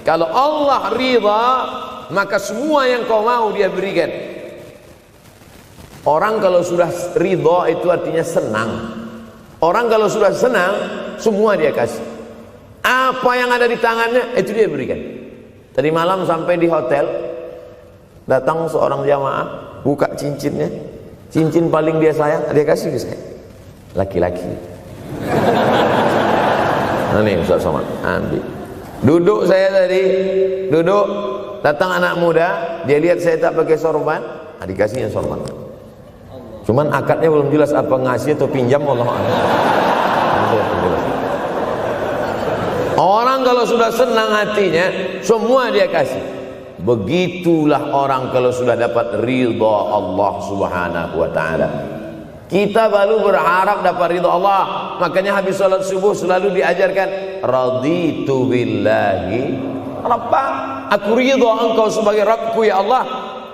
Kalau Allah ridha, maka semua yang kau mau dia berikan. Orang kalau sudah ridha itu artinya senang. Orang kalau sudah senang, semua dia kasih. Apa yang ada di tangannya, itu dia berikan. Tadi malam sampai di hotel, datang seorang jamaah, buka cincinnya, cincin paling dia sayang, dia kasih ke saya. Laki-laki. Nah nih Ustaz Somad, ambil. Duduk saya tadi, duduk, datang anak muda, dia lihat saya tak pakai sorban, dikasihnya sorban. Cuman akadnya belum jelas apa ngasih atau pinjam, Allah a'lam. Orang kalau sudah senang hatinya, semua dia kasih. Begitulah orang kalau sudah dapat ridha Allah Subhanahu wa Ta'ala. Kita baru berharap dapat ridha Allah. Makanya habis salat subuh selalu diajarkan, raditu billahi rabba. Aku ridha engkau sebagai Rabbku ya Allah.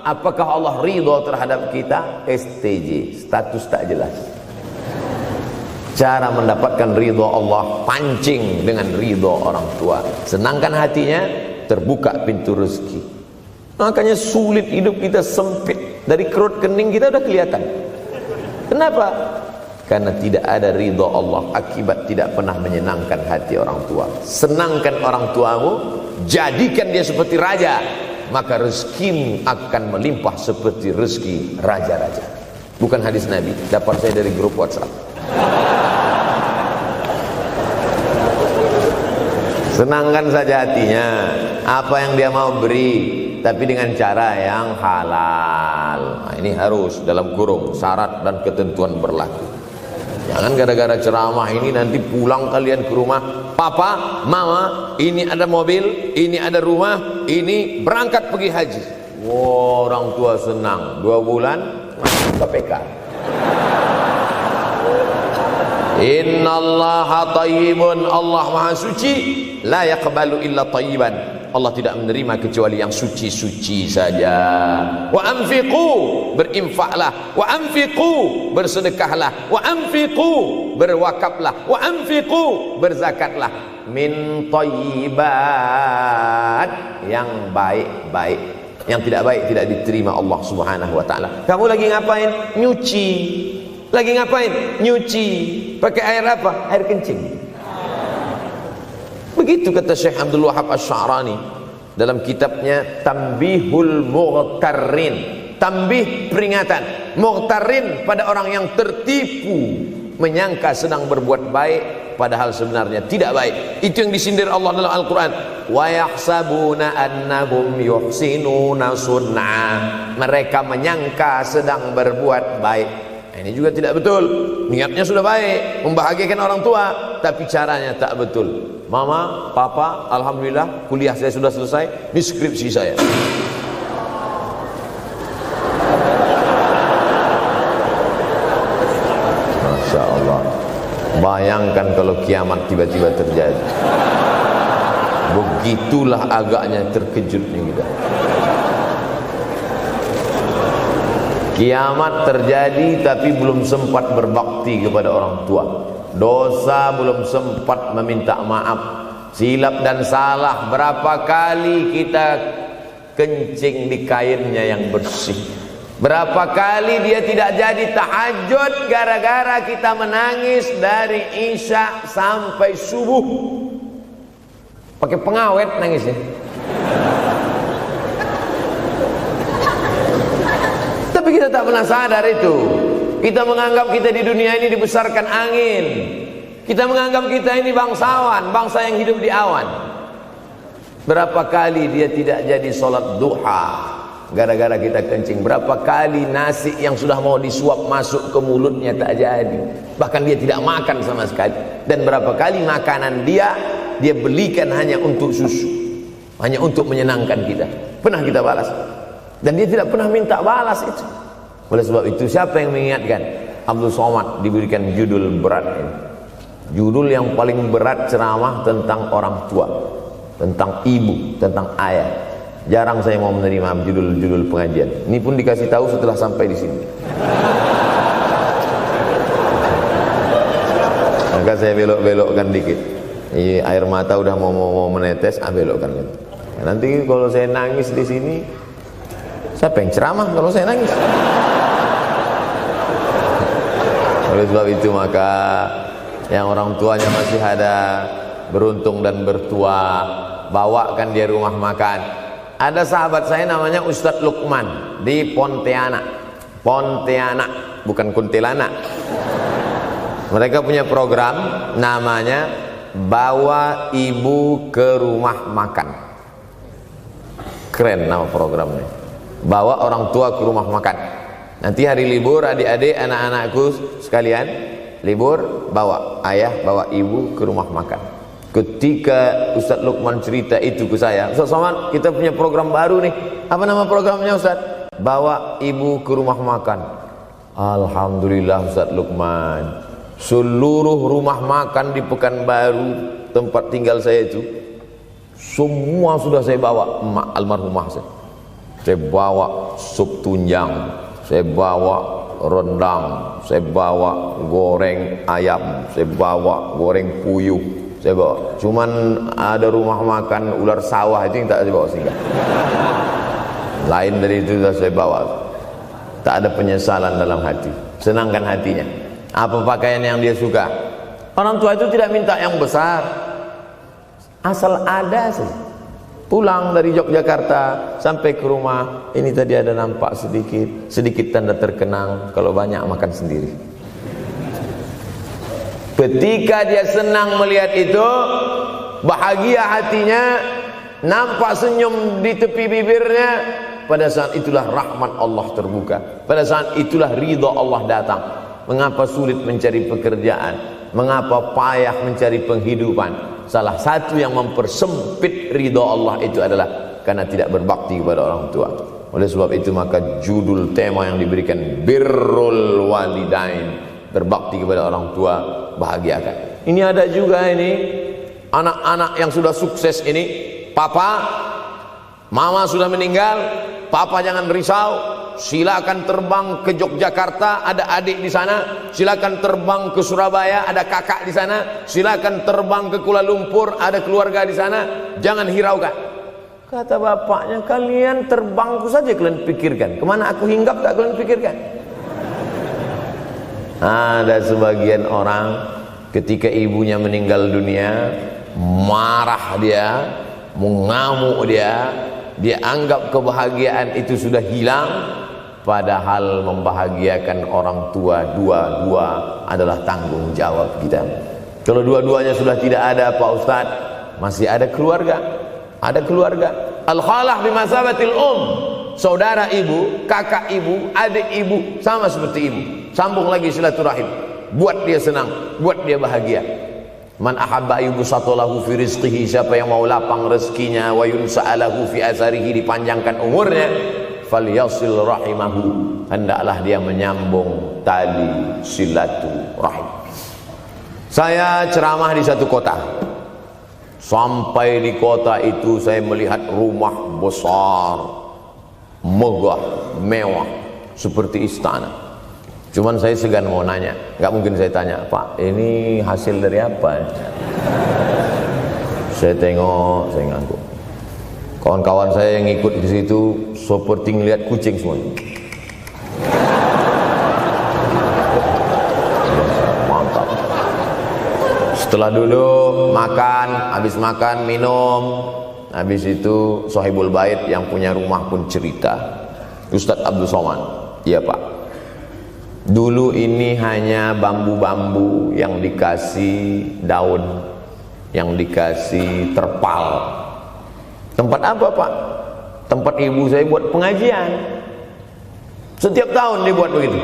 Apakah Allah ridha terhadap kita? STJ, status tak jelas. Cara mendapatkan ridha Allah, pancing dengan ridha orang tua. Senangkan hatinya, terbuka pintu rezeki. Makanya sulit hidup kita, sempit. Dari kerut kening kita udah kelihatan. Kenapa? Karena tidak ada ridha Allah akibat tidak pernah menyenangkan hati orang tua. Senangkan orang tuamu, jadikan dia seperti raja, maka rezekimu akan melimpah seperti rezeki raja-raja. Bukan hadis Nabi, dapat saya dari grup WhatsApp. Senangkan saja hatinya, apa yang dia mau beri, tapi dengan cara yang halal. Nah, ini harus dalam kurung syarat dan ketentuan berlaku. Jangan gara-gara ceramah ini nanti pulang kalian ke rumah, papa, mama, ini ada mobil, ini ada rumah, ini berangkat pergi haji. Wow, orang tua senang, 2 bulan masuk KPK. Innallaha thayyibun, Allah maha suci, la yaqbalu illa thayyiban. Allah tidak menerima kecuali yang suci-suci saja. Wa anfiqu, berinfaklah. Wa anfiqu, bersedekahlah. Wa anfiqu, berwakaflah. Wa anfiqu, berzakatlah. Min thayyibat, yang baik-baik. Yang tidak baik tidak diterima Allah Subhanahu wa taala. Kamu lagi ngapain? Nyuci. Lagi ngapain? Nyuci. Pakai air apa? Air kencing. Begitu kata Syekh Abdul Wahab Asy-Sya'rani dalam kitabnya Tanbihul Mughtarrin. Tanbih, peringatan. Mughtarrin, pada orang yang tertipu, menyangka sedang berbuat baik padahal sebenarnya tidak baik. Itu yang disindir Allah dalam Al-Quran. Wa yahsabuna annahum yuhsinuna sun'a. Mereka menyangka sedang berbuat baik. Nah, ini juga tidak betul. Niatnya sudah baik, membahagiakan orang tua, tapi caranya tak betul. Mama, papa, alhamdulillah kuliah saya sudah selesai, ini skripsi saya. Masya Allah. Bayangkan kalau kiamat tiba-tiba terjadi. Begitulah agaknya terkejutnya kita. Kiamat terjadi tapi belum sempat berbakti kepada orang tua. Dosa belum sempat meminta maaf. Silap dan salah, berapa kali kita kencing di kainnya yang bersih. Berapa kali dia tidak jadi tahajud gara-gara kita menangis dari Isya sampai subuh. Pakai pengawet nangisnya. Tapi kita tak pernah sadar itu. Kita menganggap kita di dunia ini dibesarkan angin. Kita menganggap kita ini bangsawan, bangsa yang hidup di awan. Berapa kali dia tidak jadi sholat duha gara-gara kita kencing. Berapa kali nasi yang sudah mau disuap masuk ke mulutnya tak jadi. Bahkan dia tidak makan sama sekali. Dan berapa kali makanan dia belikan hanya untuk susu, hanya untuk menyenangkan kita. Pernah kita balas. Dan dia tidak pernah minta balas itu. Oleh sebab itu, siapa yang mengingatkan? Abdul Somad diberikan judul berat ini. Judul yang paling berat ceramah tentang orang tua, tentang ibu, tentang ayah. Jarang saya mau menerima judul-judul pengajian. Ini pun dikasih tahu setelah sampai di sini. Maka saya belok-belokkan dikit. Ini air mata udah mau menetes, belokkan gitu. Nanti kalau saya nangis di sini, siapa yang ceramah kalau saya nangis? Oleh sebab itu maka yang orang tuanya masih ada, beruntung dan bertua, bawakan dia rumah makan. Ada sahabat saya namanya Ustadz Lukman di Pontianak. Pontianak, bukan kuntilanak. Mereka punya program namanya Bawa Ibu ke Rumah Makan. Keren nama programnya. Bawa orang tua ke rumah makan. Nanti hari libur adik-adik, anak-anakku sekalian, libur bawa ayah, bawa ibu ke rumah makan. Ketika Ustadz Lukman cerita itu ke saya, Ustadz Somad, kita punya program baru nih. Apa nama programnya Ustadz? Bawa ibu ke rumah makan. Alhamdulillah Ustadz Lukman, seluruh rumah makan di Pekanbaru tempat tinggal saya itu, semua sudah saya bawa. Emak almarhumah saya bawa sup tunjang, saya bawa rendang, saya bawa goreng ayam, saya bawa goreng puyuh, saya bawa. Cuman ada rumah makan ular sawah itu yang tak saya bawa singgah. Lain dari itu sudah saya bawa. Tak ada penyesalan dalam hati. senangkan hatinya. Apa pakaian yang dia suka? Orang tua itu tidak minta yang besar, asal ada saja. Pulang dari Yogyakarta sampai ke rumah, ini tadi ada nampak sedikit tanda terkenang, kalau banyak makan sendiri. Ketika dia senang melihat itu, bahagia hatinya, nampak senyum di tepi bibirnya, pada saat itulah rahmat Allah terbuka. Pada saat itulah ridha Allah datang. Mengapa sulit mencari pekerjaan? Mengapa payah mencari penghidupan? Salah satu yang mempersempit ridha Allah itu adalah karena tidak berbakti kepada orang tua. Oleh sebab itu maka judul tema yang diberikan birrul walidain, berbakti kepada orang tua, bahagiakan. Ini ada juga ini anak-anak yang sudah sukses ini, papa, mama sudah meninggal, papa jangan risau, silakan terbang ke Yogyakarta, ada adik di sana, silakan terbang ke Surabaya, ada kakak di sana, silakan terbang ke Kuala Lumpur, ada keluarga di sana, jangan hiraukan. Kata bapaknya, kalian terbangku saja kalian pikirkan, kemana aku hinggap tak kalian pikirkan. Ada sebagian orang ketika ibunya meninggal dunia, marah dia, mengamuk dia anggap kebahagiaan itu sudah hilang, padahal membahagiakan orang tua dua-dua adalah tanggung jawab kita. Kalau dua-duanya sudah tidak ada Pak Ustadz, masih ada keluarga. Ada keluarga. Al-khalah bimasabatil saudara ibu, kakak ibu, adik ibu, sama seperti ibu. Sambung lagi silaturahim, buat dia senang, buat dia bahagia. Man ahabba yubsatalahu fi rizqihi, siapa yang mau lapang rezekinya, wa yunsa'alahu fi azarihi, dipanjangkan umurnya, falyasil rahimahu, hendaklah dia menyambung tali silaturahim. Saya ceramah di satu kota. Sampai di kota itu saya melihat rumah besar, megah, mewah, seperti istana. Cuman saya segan mau nanya, nggak mungkin saya tanya, Pak, ini hasil dari apa? Saya tengok, saya ngangguk. Kawan-kawan saya yang ikut di situ seperti ngelihat kucing semua. Mantap. Setelah dulu makan, habis makan minum, habis itu Sohibul Bait yang punya rumah pun cerita, Ustadz Abdul Somad, iya Pak. Dulu ini hanya bambu-bambu yang dikasih daun, yang dikasih terpal. Tempat apa Pak? Tempat ibu saya buat pengajian. Setiap tahun dibuat begitu.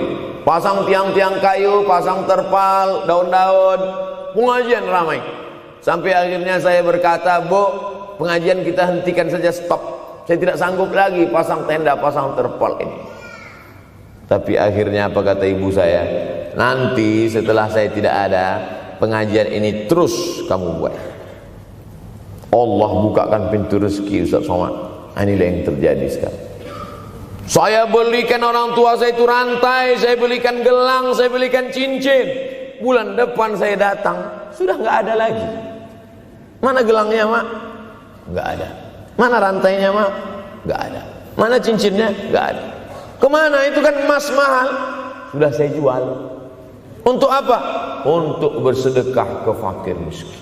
Pasang tiang-tiang kayu, pasang terpal, daun-daun, pengajian ramai. Sampai akhirnya saya berkata, Bu, pengajian kita hentikan saja, stop. Saya tidak sanggup lagi pasang tenda, pasang terpal ini. Tapi akhirnya apa kata ibu saya? Nanti setelah saya tidak ada, pengajian ini terus kamu buat. Allah bukakan pintu rezeki Ustaz Somad. Inilah yang terjadi sekarang. Saya belikan orang tua saya itu rantai, saya belikan gelang, saya belikan cincin. Bulan depan saya datang, sudah nggak ada lagi. Mana gelangnya Mak? Nggak ada. Mana rantainya Mak? Nggak ada. Mana cincinnya? Nggak ada. Kemana? Itu kan emas mahal. Sudah saya jual. Untuk apa? Untuk bersedekah ke fakir miskin.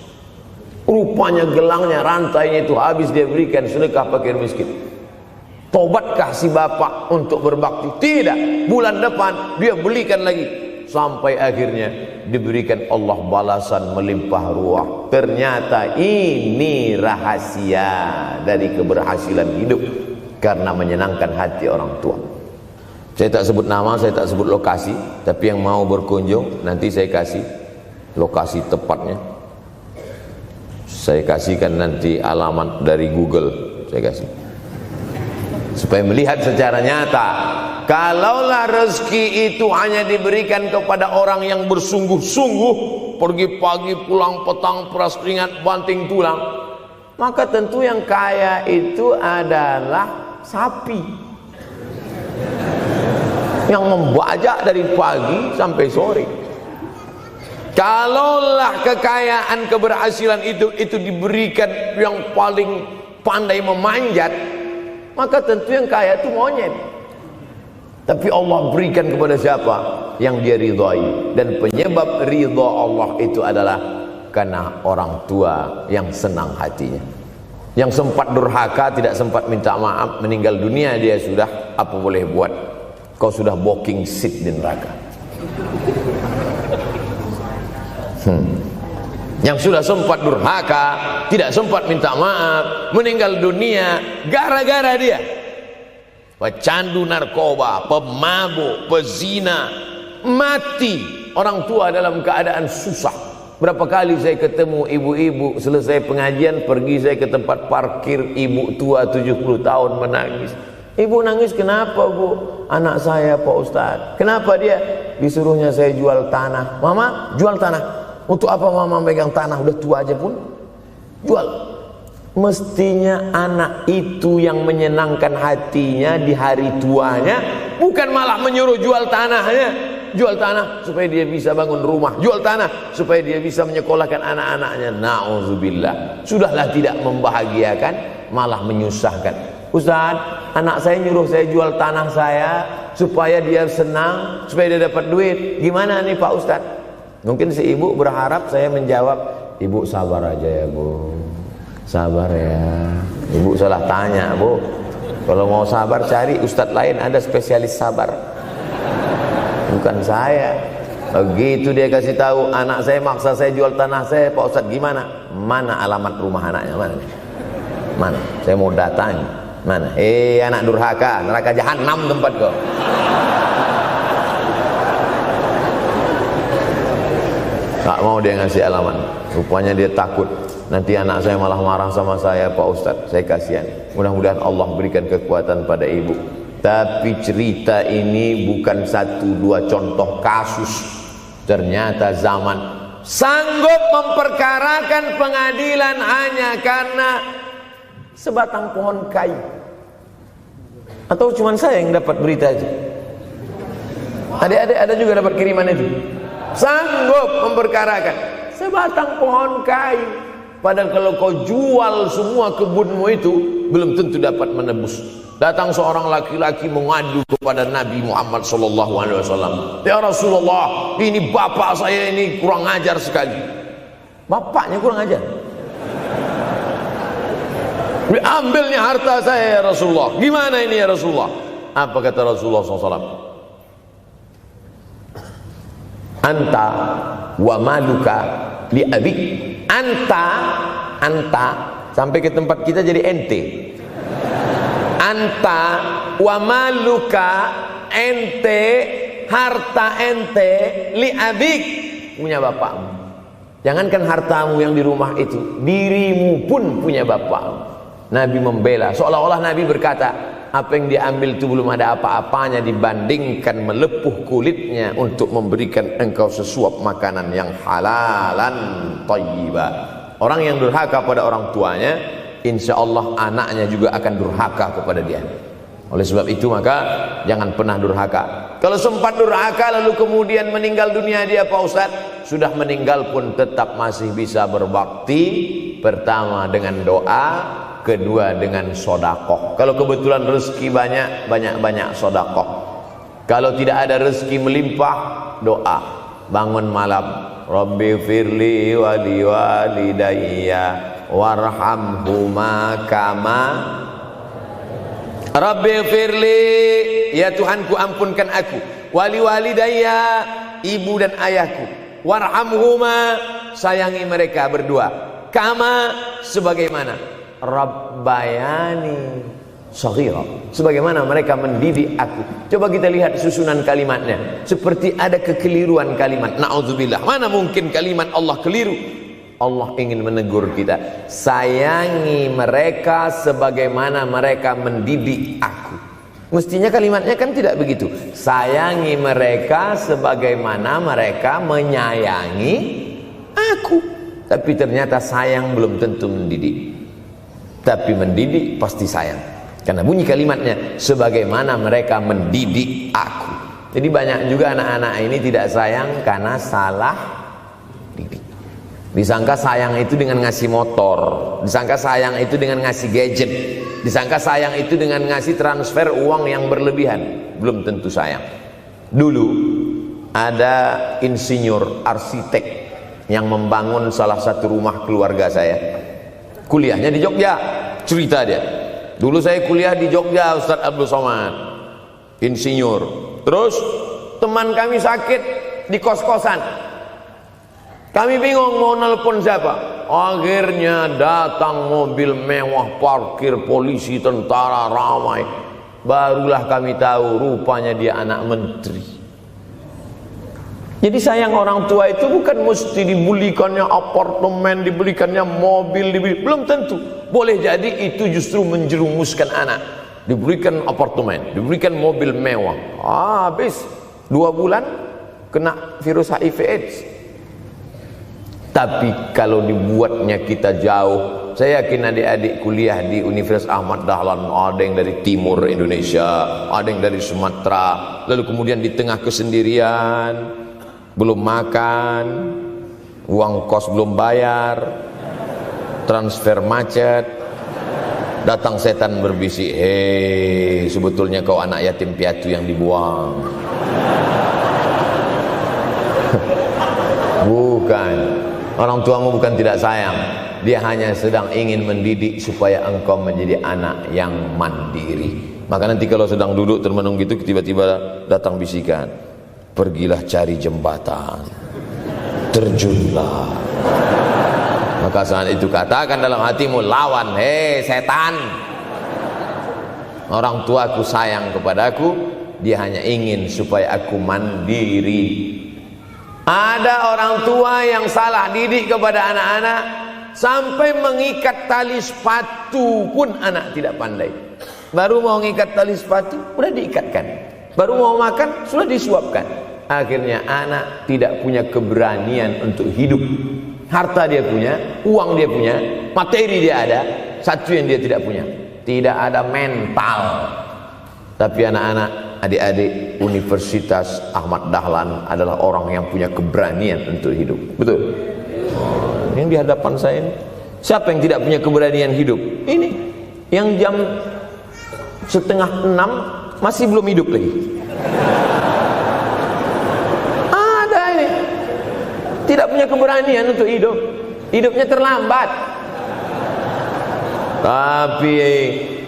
Rupanya gelangnya, rantainya itu habis dia berikan sedekah fakir miskin. Tobatkah si bapak untuk berbakti? Tidak. Bulan depan dia belikan lagi. Sampai akhirnya diberikan Allah balasan melimpah ruah. Ternyata ini rahasia dari keberhasilan hidup, karena menyenangkan hati orang tua. Saya tak sebut nama, saya tak sebut lokasi, tapi yang mau berkunjung nanti saya kasih lokasi tepatnya. Saya kasihkan nanti alamat dari Google, saya kasih. Supaya melihat secara nyata, kalaulah rezeki itu hanya diberikan kepada orang yang bersungguh-sungguh, pergi pagi pulang petang, peras keringat, banting tulang, maka tentu yang kaya itu adalah sapi yang membajak dari pagi sampai sore. Kalaulah kekayaan, keberhasilan itu diberikan yang paling pandai memanjat, maka tentu yang kaya itu monyet. Tapi Allah berikan kepada siapa yang dia ridhai. Dan penyebab ridha Allah itu adalah karena orang tua yang senang hatinya. Yang sempat durhaka, tidak sempat minta maaf, meninggal dunia dia sudah, apa boleh buat? Kau sudah booking seat di neraka. Yang sudah sempat durhaka, tidak sempat minta maaf, meninggal dunia gara-gara dia pecandu narkoba, pemabuk, pezina, mati. Orang tua dalam keadaan susah. Berapa kali saya ketemu ibu-ibu selesai pengajian, pergi saya ke tempat parkir, ibu tua 70 tahun menangis. Ibu nangis kenapa bu? Anak saya Pak Ustadz. Kenapa dia? Disuruhnya saya jual tanah. Mama jual tanah. Untuk apa mama megang tanah? Udah tua aja pun jual. Mestinya anak itu yang menyenangkan hatinya di hari tuanya, bukan malah menyuruh jual tanahnya. Jual tanah supaya dia bisa bangun rumah, jual tanah supaya dia bisa menyekolahkan anak-anaknya. Na'udzubillah. Sudahlah tidak membahagiakan, malah menyusahkan. Ustaz, anak saya nyuruh saya jual tanah saya supaya dia senang, supaya dia dapat duit. Gimana nih Pak Ustaz? Mungkin si ibu berharap saya menjawab, ibu sabar aja ya bu, sabar ya. Ibu salah tanya bu. Kalau mau sabar cari ustadz lain, ada spesialis sabar, bukan saya. Begitu dia kasih tahu, anak saya maksa saya jual tanah saya, Pak Ustadz gimana? Mana alamat rumah anaknya? Mana? Saya mau datang. Mana? Anak durhaka, neraka jahanam tempat kau. Tak mau dia ngasih alamat. Rupanya dia takut nanti anak saya malah marah sama saya, Pak Ustadz. Saya kasihan. Mudah-mudahan Allah berikan kekuatan pada ibu. Tapi cerita ini bukan satu dua contoh kasus. Ternyata zaman sanggup memperkarakan pengadilan hanya karena sebatang pohon kayu. Atau cuma saya yang dapat berita aja? Adik-adik ada juga dapat kiriman itu? Sanggup memperkarakan sebatang pohon kayu. Padahal kalau kau jual semua kebunmu itu, belum tentu dapat menebus. Datang seorang laki-laki mengadu kepada Nabi Muhammad SAW. Ya Rasulullah, ini bapak saya ini kurang ajar sekali. Bapaknya kurang ajar? Diambilnya harta saya ya Rasulullah. Gimana ini ya Rasulullah? Apa kata Rasulullah SAW? Anta wa maluka li abik. Anta sampai ke tempat kita jadi ente. Anta wa maluka, ente, harta ente, li abik, punya bapakmu. Jangankan hartamu yang di rumah itu, dirimu pun punya bapakmu. Nabi membela, seolah-olah Nabi berkata, apa yang diambil itu belum ada apa-apanya dibandingkan melepuh kulitnya untuk memberikan engkau sesuap makanan yang halalan thayyibah. Orang yang durhaka pada orang tuanya, insya Allah anaknya juga akan durhaka kepada dia. Oleh sebab itu maka jangan pernah durhaka. Kalau sempat durhaka lalu kemudian meninggal dunia dia Pak Ustaz, sudah meninggal pun tetap masih bisa berbakti. Pertama dengan doa, kedua dengan sodakoh. Kalau kebetulan rezeki banyak sodakoh. Kalau tidak ada rezeki melimpah, doa. Bangun malam, Rabbi firli wali walidayya warhamhuma kama Rabbi firli, ya Tuhanku ampunkan aku, wali walidayya, ibu dan ayahku, warhamhuma, sayangi mereka berdua, kama, sebagaimana Rabbayani shaghira, sebagaimana mereka mendidik aku. Coba kita lihat susunan kalimatnya, seperti ada kekeliruan kalimat. Na'udzubillah, mana mungkin kalimat Allah keliru. Allah ingin menegur kita, sayangi mereka sebagaimana mereka mendidik aku. Mestinya kalimatnya kan tidak begitu, sayangi mereka sebagaimana mereka menyayangi aku. Tapi ternyata sayang belum tentu mendidik, tapi mendidik pasti sayang. Karena bunyi kalimatnya, sebagaimana mereka mendidik aku. Jadi banyak juga anak-anak ini tidak sayang karena salah didik. Disangka sayang itu dengan ngasih motor, disangka sayang itu dengan ngasih gadget, disangka sayang itu dengan ngasih transfer uang yang berlebihan. belum tentu sayang. Dulu ada insinyur arsitek yang membangun salah satu rumah keluarga saya. Kuliahnya di Jogja. Cerita dia, dulu saya kuliah di Jogja, Ustadz Abdul Somad, insinyur. Terus teman kami sakit di kos-kosan. Kami bingung mau nelpon siapa. Akhirnya datang mobil mewah, parkir polisi, tentara, ramai. Barulah kami tahu rupanya dia anak menteri. Jadi sayang orang tua itu bukan mesti dibelikannya apartemen, dibelikannya mobil, belum tentu. Boleh jadi itu justru menjerumuskan anak. Diberikan apartemen, diberikan mobil mewah, habis 2 bulan kena virus HIV AIDS. Tapi kalau dibuatnya kita jauh, saya yakin adik-adik kuliah di Universitas Ahmad Dahlan, ada yang dari timur Indonesia, ada yang dari Sumatera, lalu kemudian di tengah kesendirian, belum makan, uang kos belum bayar, transfer macet, datang setan berbisik, hei, sebetulnya kau anak yatim piatu yang dibuang. Bukan. Orang tuamu bukan tidak sayang, dia hanya sedang ingin mendidik supaya engkau menjadi anak yang mandiri. Maka nanti kalau sedang duduk termenung gitu, tiba-tiba datang bisikan, pergilah cari jembatan, terjunlah. Maka saat itu katakan dalam hatimu, lawan, hei setan. Orang tuaku sayang kepadaku, dia hanya ingin supaya aku mandiri. Ada orang tua yang salah didik kepada anak-anak, sampai mengikat tali sepatu pun anak tidak pandai. Baru mau mengikat tali sepatu, sudah diikatkan. Baru mau makan, sudah disuapkan. Akhirnya anak tidak punya keberanian untuk hidup. Harta dia punya, uang dia punya, materi dia ada, satu yang dia tidak punya, tidak ada mental. Tapi anak-anak, adik-adik Universitas Ahmad Dahlan adalah orang yang punya keberanian untuk hidup. Betul? Yang di hadapan saya ini, siapa yang tidak punya keberanian hidup? Ini yang jam 5:30 masih belum hidup lagi. Ada ini tidak punya keberanian untuk hidup, hidupnya terlambat. Tapi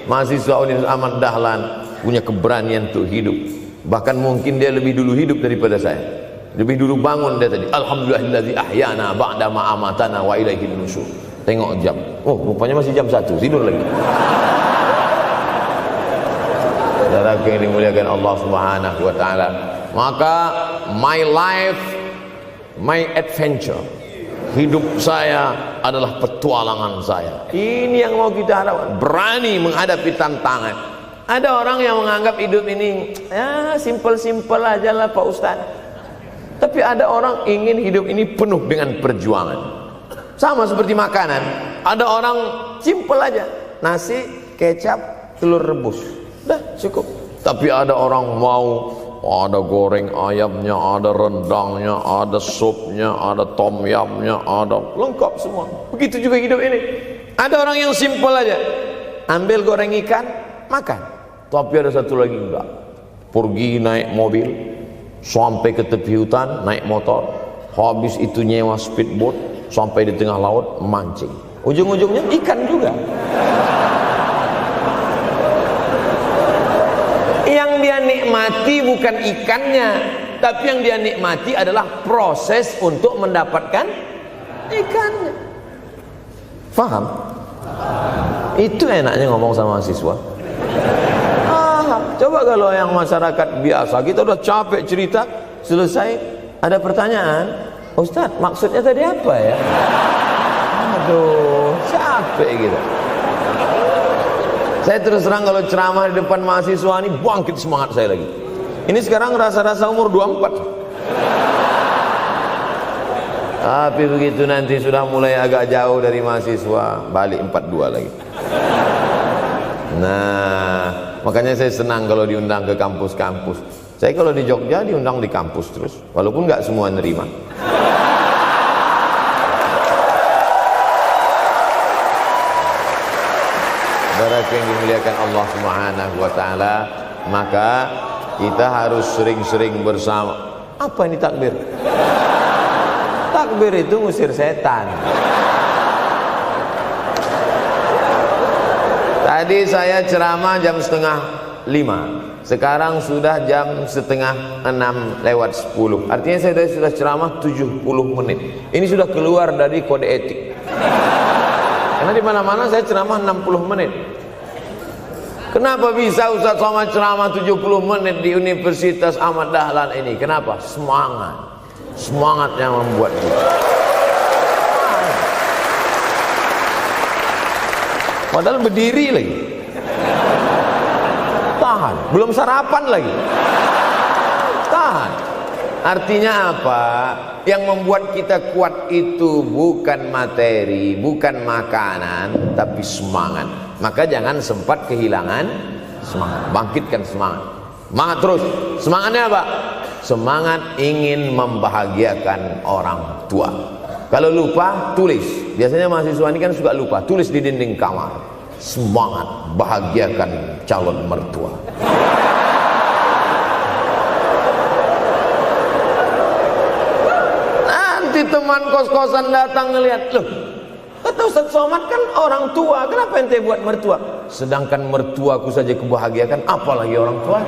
mahasiswa Universitas Ahmad Dahlan punya keberanian untuk hidup. Bahkan mungkin dia lebih dulu hidup daripada saya. Lebih dulu bangun dia tadi. Alhamdulillahillazi ahyana ba'da ma amatana wa ilaihin nusyur. Tengok jam. Oh, rupanya masih jam 1, tidur lagi. Saudara yang dimuliakan Allah Subhanahu wa taala. Maka my life, my adventure. Hidup saya adalah petualangan saya. Ini yang mau kita harapkan. Berani menghadapi tantangan. Ada orang yang menganggap hidup ini ya simpel-simpel aja lah Pak Ustadz. Tapi ada orang ingin hidup ini penuh dengan perjuangan. Sama seperti makanan. Ada orang simpel aja, nasi, kecap, telur rebus, dah cukup. Tapi ada orang mau ada goreng ayamnya, ada rendangnya, ada supnya, ada tom yamnya, ada lengkap semua. Begitu juga hidup ini. Ada orang yang simpel aja, ambil goreng ikan, makan. Tapi ada satu lagi enggak, pergi naik mobil sampai ke tepi hutan, naik motor, habis itu nyewa speedboat sampai di tengah laut mancing, ujung-ujungnya ikan juga. Yang dia nikmati bukan ikannya, tapi yang dia nikmati adalah proses untuk mendapatkan ikannya. Faham? Itu enaknya ngomong sama mahasiswa. Coba kalau yang masyarakat biasa, kita udah capek cerita, selesai ada pertanyaan, Ustadz maksudnya tadi apa ya? Aduh, capek gitu. Saya terus terang kalau ceramah di depan mahasiswa ini bangkit semangat saya lagi. Ini sekarang rasa-rasa umur 24. Tapi begitu nanti sudah mulai agak jauh dari mahasiswa, balik 42 lagi. Nah, makanya saya senang kalau diundang ke kampus-kampus. Saya kalau di Jogja diundang di kampus terus, walaupun nggak semua nerima. Saudara yang dimuliakan Allah Subhanahu wa taala, maka Kita harus sering-sering bersama. Apa ini takbir? Takbir itu ngusir setan. Tadi saya ceramah jam 4:30. Sekarang sudah jam 5:30 Artinya saya sudah ceramah 70 menit. Ini sudah keluar dari kode etik. Karena di mana-mana saya ceramah 60 menit. Kenapa bisa Ustaz Somad ceramah 70 menit di Universitas Ahmad Dahlan ini? Kenapa? Semangat. Semangat yang membuat kita. Padahal berdiri lagi. Tahan, belum sarapan lagi. Tahan. Artinya apa? Yang membuat kita kuat itu bukan materi, bukan makanan, tapi semangat. Maka jangan sempat kehilangan semangat. Bangkitkan semangat. Semangat terus. Semangatnya apa? Semangat ingin membahagiakan orang tua. Kalau lupa, tulis. Biasanya mahasiswa ini kan suka lupa. Tulis di dinding kamar. Semangat bahagiakan calon mertua. Nanti teman kos-kosan datang ngelihat, loh, kata Ustaz Somad kan orang tua, kenapa ente buat mertua? Sedangkan mertuaku saja kebahagiakan, apalagi orang tua.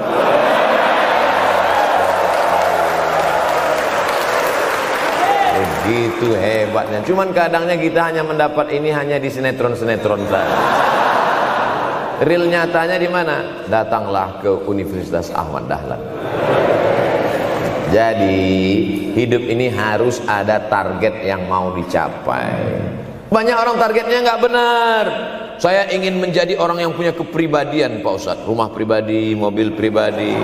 Begitu hebatnya. Cuman kadangnya kita hanya mendapat ini hanya di sinetron-sinetron saja. Real nyatanya di mana? Datanglah ke Universitas Ahmad Dahlan. Jadi hidup ini harus ada target yang mau dicapai. Banyak orang targetnya nggak benar. Saya ingin menjadi orang yang punya kepribadian, Pak Ustadz. Rumah pribadi, mobil pribadi.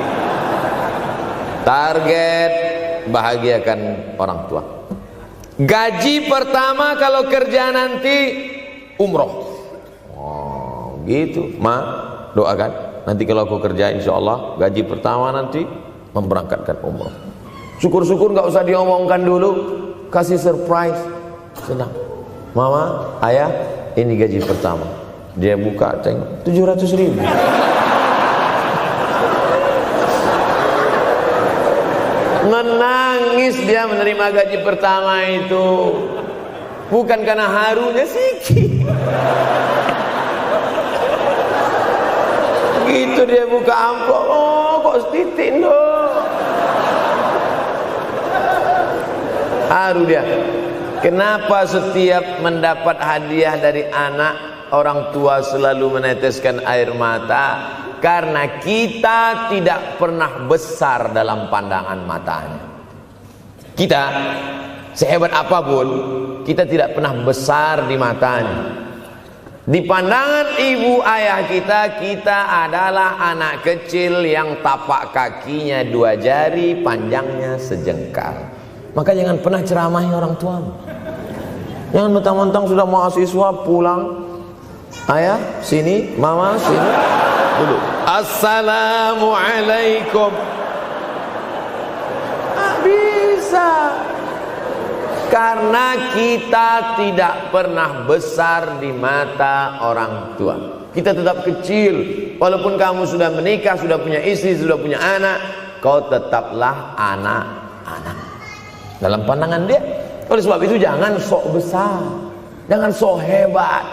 Target bahagiakan orang tua. Gaji pertama kalau kerja nanti umroh. Oh, gitu. Ma, doakan. Nanti kalau aku kerja insya Allah gaji pertama nanti memberangkatkan umroh. Syukur-syukur nggak usah diomongkan dulu, kasih surprise. Senang. Mama, ayah, ini gaji pertama. Dia buka, tengok 700.000. Menangis dia menerima gaji pertama itu. Bukan karena harunya sikit. Gitu dia buka amplop, oh kok setitik dong. Haru dia. Kenapa setiap mendapat hadiah dari anak, orang tua selalu meneteskan air mata? Karena kita tidak pernah besar dalam pandangan matanya. Kita sehebat apapun, kita tidak pernah besar di matanya. Di pandangan ibu ayah kita, kita adalah anak kecil yang tapak kakinya 2 jari, panjangnya sejengkal. Maka jangan pernah ceramahi orang tuamu. Jangan mentang-mentang sudah mahasiswa pulang, ayah sini, mama sini, dulu assalamualaikum. Bisa. Karena kita tidak pernah besar di mata orang tua. Kita tetap kecil. Walaupun kamu sudah menikah, sudah punya istri, sudah punya anak, kau tetaplah anak-anak dalam pandangan dia. Oleh sebab itu jangan sok besar, jangan sok hebat.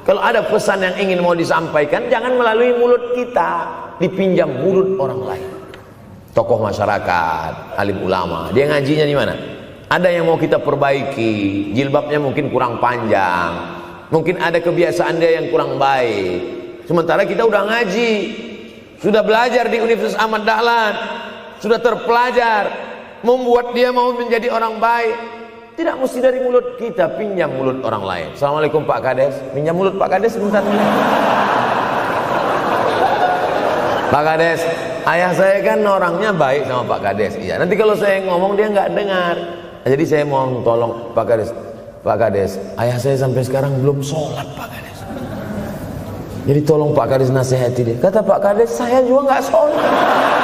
Kalau ada pesan yang ingin mau disampaikan, jangan melalui mulut kita, dipinjam mulut orang lain. Tokoh masyarakat, alim ulama, dia ngajinya di mana? Ada yang mau kita perbaiki, jilbabnya mungkin kurang panjang, mungkin ada kebiasaan dia yang kurang baik. Sementara kita udah ngaji, sudah belajar di Universitas Ahmad Dahlan, sudah terpelajar, membuat dia mau menjadi orang baik. Tidak mesti dari mulut kita, pinjam mulut orang lain. Assalamualaikum Pak Kades, pinjam mulut Pak Kades sebentar. Pak Kades, ayah saya kan orangnya baik sama Pak Kades. Iya, nanti kalau saya ngomong dia nggak dengar. Jadi saya mohon tolong Pak Kades. Pak Kades, ayah saya sampai sekarang belum sholat Pak Kades. Jadi tolong Pak Kades nasihati dia. Kata Pak Kades, saya juga nggak sholat.